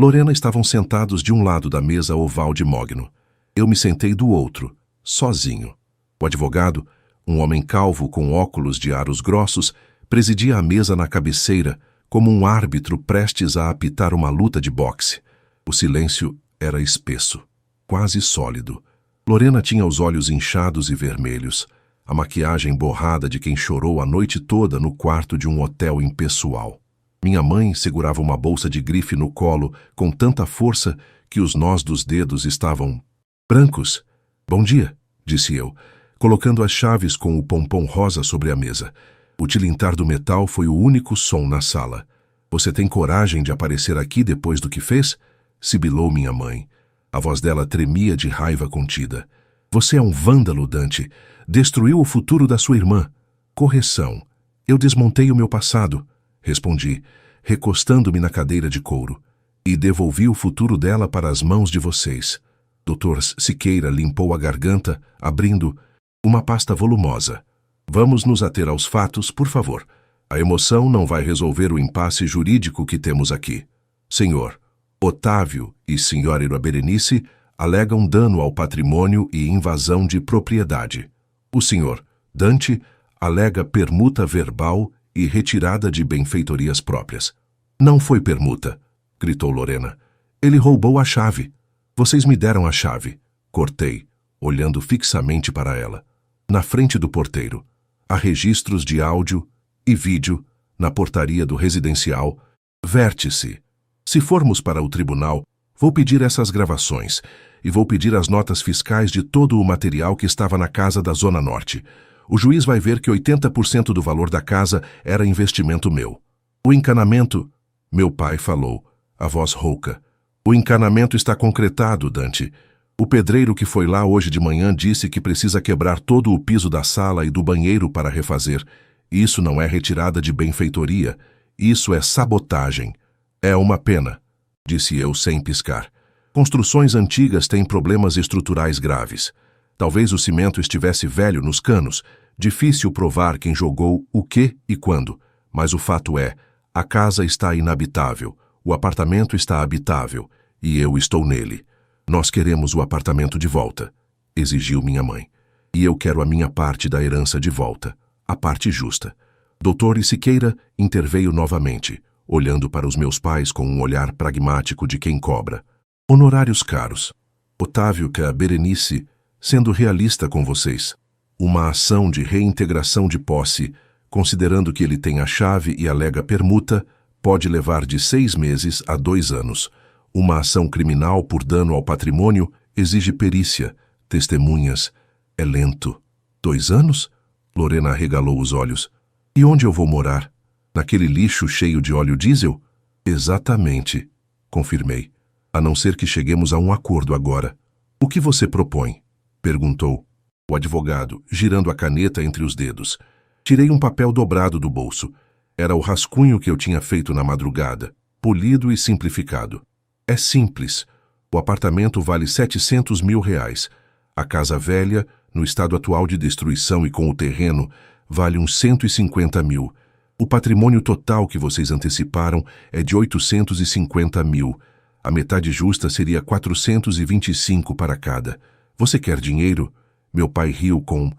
Lorena estavam sentados de um lado da mesa oval de mogno. Eu me sentei do outro, sozinho. O advogado, um homem calvo com óculos de aros grossos, presidia a mesa na cabeceira, como um árbitro prestes a apitar uma luta de boxe. O silêncio era espesso, quase sólido. Lorena tinha os olhos inchados e vermelhos, a maquiagem borrada de quem chorou a noite toda no quarto de um hotel impessoal. Minha mãe segurava uma bolsa de grife no colo com tanta força que os nós dos dedos estavam brancos. Bom dia, disse eu, colocando as chaves com o pompom rosa sobre a mesa. O tilintar do metal foi o único som na sala. Você tem coragem de aparecer aqui depois do que fez? Sibilou minha mãe. A voz dela tremia de raiva contida. Você é um vândalo, Dante. Destruiu o futuro da sua irmã. Correção. Eu desmontei o meu passado, respondi, recostando-me na cadeira de couro, e devolvi o futuro dela para as mãos de vocês. Dr. Siqueira limpou a garganta, abrindo uma pasta volumosa. Vamos nos ater aos fatos, por favor. A emoção não vai resolver o impasse jurídico que temos aqui. Senhor Otávio e Senhora Berenice alegam dano ao patrimônio e invasão de propriedade. O senhor Dante alega permuta verbal e retirada de benfeitorias próprias. Não foi permuta. gritou Lorena. Ele roubou a chave. Vocês me deram a chave. Cortei, olhando fixamente para ela. Na frente do porteiro. Há registros de áudio e vídeo na portaria do residencial. Vértice. Se formos para o tribunal, vou pedir essas gravações e vou pedir as notas fiscais de todo o material que estava na casa da Zona Norte. O juiz vai ver que 80% do valor da casa era investimento meu. O encanamento... Meu pai falou, a voz rouca. O encanamento está concretado, Dante. O pedreiro que foi lá hoje de manhã disse que precisa quebrar todo o piso da sala e do banheiro para refazer. Isso não é retirada de benfeitoria. Isso é sabotagem. É uma pena, disse eu sem piscar. Construções antigas têm problemas estruturais graves. Talvez o cimento estivesse velho nos canos. Difícil provar quem jogou o que e quando. Mas o fato é, a casa está inabitável. O apartamento está habitável. E eu estou nele. Nós queremos o apartamento de volta, exigiu minha mãe. E eu quero a minha parte da herança de volta. A parte justa. Dr. Siqueira interveio novamente, olhando para os meus pais com um olhar pragmático de quem cobra. Honorários caros. Otávio que a Berenice, sendo realista com vocês, uma ação de reintegração de posse, considerando que ele tem a chave e alega permuta, pode levar de 6 meses a 2 anos. Uma ação criminal por dano ao patrimônio exige perícia, testemunhas. É lento. 2 anos? Lorena arregalou os olhos. E onde eu vou morar? Naquele lixo cheio de óleo diesel? Exatamente, confirmei. A não ser que cheguemos a um acordo agora. O que você propõe? Perguntou o advogado, girando a caneta entre os dedos. Tirei um papel dobrado do bolso. Era o rascunho que eu tinha feito na madrugada, polido e simplificado. É simples. O apartamento vale 700 mil reais. A casa velha, no estado atual de destruição e com o terreno, vale uns 150 mil. O patrimônio total que vocês anteciparam é de 850 mil. A metade justa seria 425 para cada. Você quer dinheiro? Meu pai riu com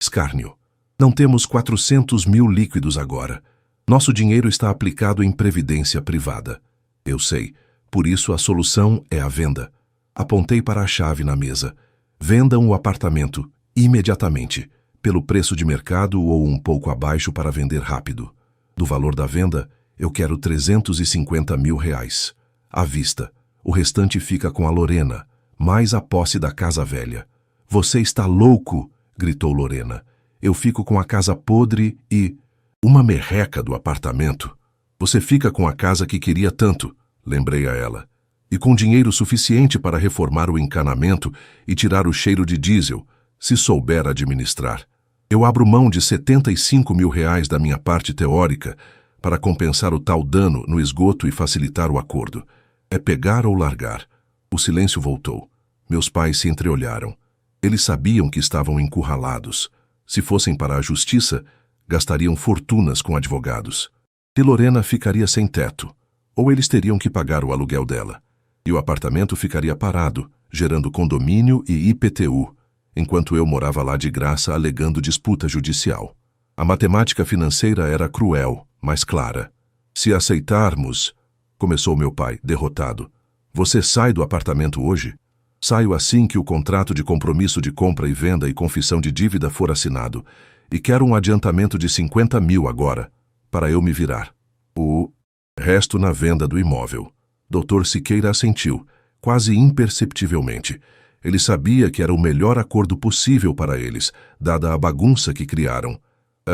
escárnio. Não temos 400 mil líquidos agora. Nosso dinheiro está aplicado em previdência privada. Eu sei. Por isso a solução é a venda. Apontei para a chave na mesa. Vendam o apartamento, imediatamente, pelo preço de mercado ou um pouco abaixo para vender rápido. Do valor da venda, eu quero 350 mil reais. À vista. O restante fica com a Lorena, mais a posse da casa velha. Você está louco, gritou Lorena. Eu fico com a casa podre e... uma merreca do apartamento. Você fica com a casa que queria tanto, lembrei a ela. E com dinheiro suficiente para reformar o encanamento e tirar o cheiro de diesel, se souber administrar. Eu abro mão de 75 mil reais da minha parte teórica para compensar o tal dano no esgoto e facilitar o acordo. É pegar ou largar. O silêncio voltou. Meus pais se entreolharam. Eles sabiam que estavam encurralados. Se fossem para a justiça, gastariam fortunas com advogados. E Lorena ficaria sem teto, ou eles teriam que pagar o aluguel dela. E o apartamento ficaria parado, gerando condomínio e IPTU, enquanto eu morava lá de graça alegando disputa judicial. A matemática financeira era cruel, mas clara. Se aceitarmos... Começou meu pai, derrotado. Você sai do apartamento hoje? Saio assim que o contrato de compromisso de compra e venda e confissão de dívida for assinado. E quero um adiantamento de 50 mil agora, para eu me virar. O resto na venda do imóvel. Dr. Siqueira assentiu, quase imperceptivelmente. Ele sabia que era o melhor acordo possível para eles, dada a bagunça que criaram.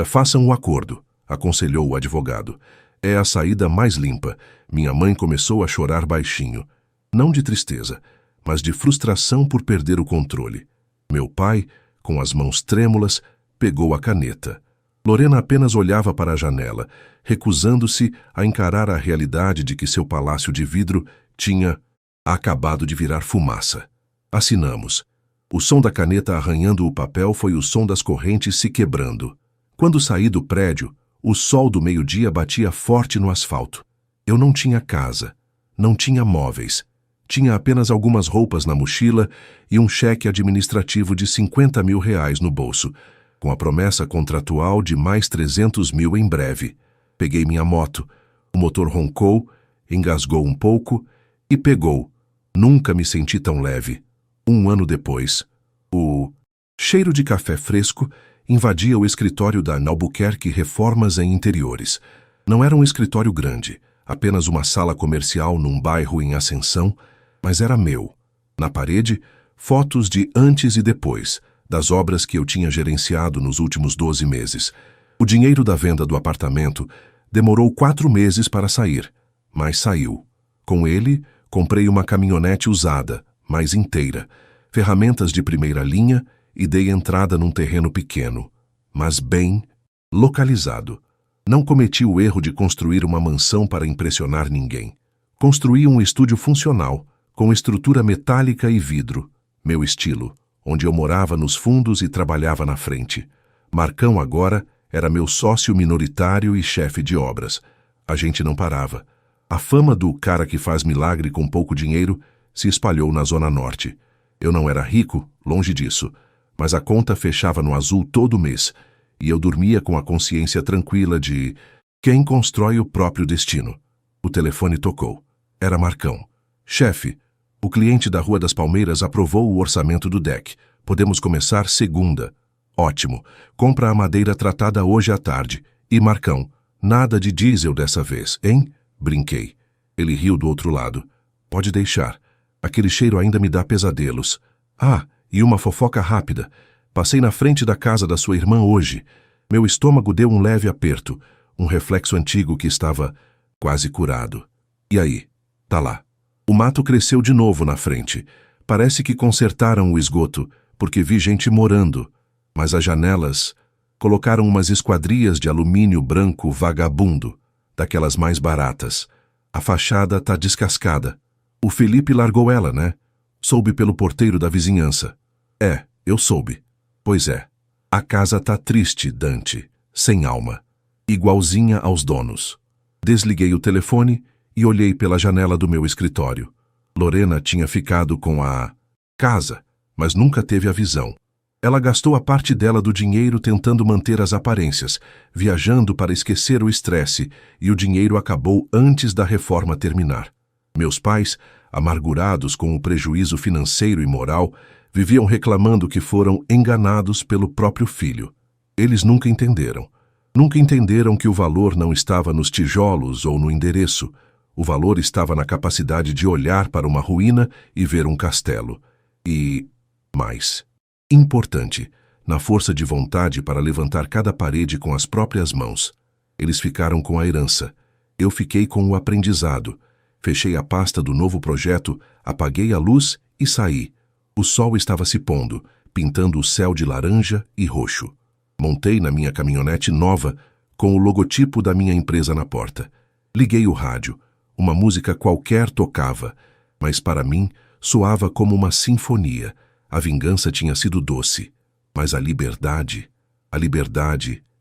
Façam o acordo, aconselhou o advogado. É a saída mais limpa. Minha mãe começou a chorar baixinho. Não de tristeza, mas de frustração por perder o controle. Meu pai, com as mãos trêmulas, pegou a caneta. Lorena apenas olhava para a janela, recusando-se a encarar a realidade de que seu palácio de vidro tinha acabado de virar fumaça. Assinamos. O som da caneta arranhando o papel foi o som das correntes se quebrando. Quando saí do prédio, o sol do meio-dia batia forte no asfalto. Eu não tinha casa, não tinha móveis. Tinha apenas algumas roupas na mochila e um cheque administrativo de 50 mil reais no bolso, com a promessa contratual de mais 300 mil em breve. Peguei minha moto. O motor roncou engasgou um pouco e pegou. Nunca me senti tão leve. 1 ano depois, o cheiro de café fresco invadia o escritório da Albuquerque Reformas em Interiores. Não era um escritório grande, apenas uma sala comercial num bairro em ascensão, mas era meu. Na parede, fotos de antes e depois, das obras que eu tinha gerenciado nos últimos 12 meses. O dinheiro da venda do apartamento demorou 4 meses para sair, mas saiu. Com ele, comprei uma caminhonete usada, mas inteira, ferramentas de primeira linha e dei entrada num terreno pequeno, mas bem localizado. Não cometi o erro de construir uma mansão para impressionar ninguém. Construí um estúdio funcional, com estrutura metálica e vidro, meu estilo, onde eu morava nos fundos e trabalhava na frente. Marcão agora era meu sócio minoritário e chefe de obras. A gente não parava. A fama do cara que faz milagre com pouco dinheiro se espalhou na Zona Norte. Eu não era rico, longe disso, mas a conta fechava no azul todo mês, e eu dormia com a consciência tranquila de quem constrói o próprio destino. O telefone tocou. Era Marcão. Chefe, o cliente da Rua das Palmeiras aprovou o orçamento do deck. Podemos começar segunda. Ótimo. Compra a madeira tratada hoje à tarde. E Marcão, nada de diesel dessa vez, hein? Brinquei. Ele riu do outro lado. Pode deixar. Aquele cheiro ainda me dá pesadelos. Ah, e uma fofoca rápida. Passei na frente da casa da sua irmã hoje. Meu estômago deu um leve aperto, um reflexo antigo que estava quase curado. E aí? Tá lá. O mato cresceu de novo na frente. Parece que consertaram o esgoto, porque vi gente morando. Mas as janelas colocaram umas esquadrias de alumínio branco vagabundo, daquelas mais baratas. A fachada tá descascada. O Felipe largou ela, né? Soube pelo porteiro da vizinhança. É, eu soube. Pois é. A casa tá triste, Dante, sem alma. Igualzinha aos donos. Desliguei o telefone e olhei pela janela do meu escritório. Lorena tinha ficado com a casa, mas nunca teve a visão. Ela gastou a parte dela do dinheiro tentando manter as aparências, viajando para esquecer o estresse, e o dinheiro acabou antes da reforma terminar. Meus pais, amargurados com o prejuízo financeiro e moral, viviam reclamando que foram enganados pelo próprio filho. Eles nunca entenderam. Nunca entenderam que o valor não estava nos tijolos ou no endereço. O valor estava na capacidade de olhar para uma ruína e ver um castelo. E, mais importante, na força de vontade para levantar cada parede com as próprias mãos. Eles ficaram com a herança. Eu fiquei com o aprendizado. Fechei a pasta do novo projeto, apaguei a luz e saí. O sol estava se pondo, pintando o céu de laranja e roxo. Montei na minha caminhonete nova, com o logotipo da minha empresa na porta. Liguei o rádio. Uma música qualquer tocava, mas para mim soava como uma sinfonia. A vingança tinha sido doce, mas a liberdade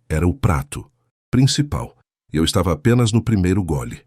era o prato principal. Eu estava apenas no primeiro gole.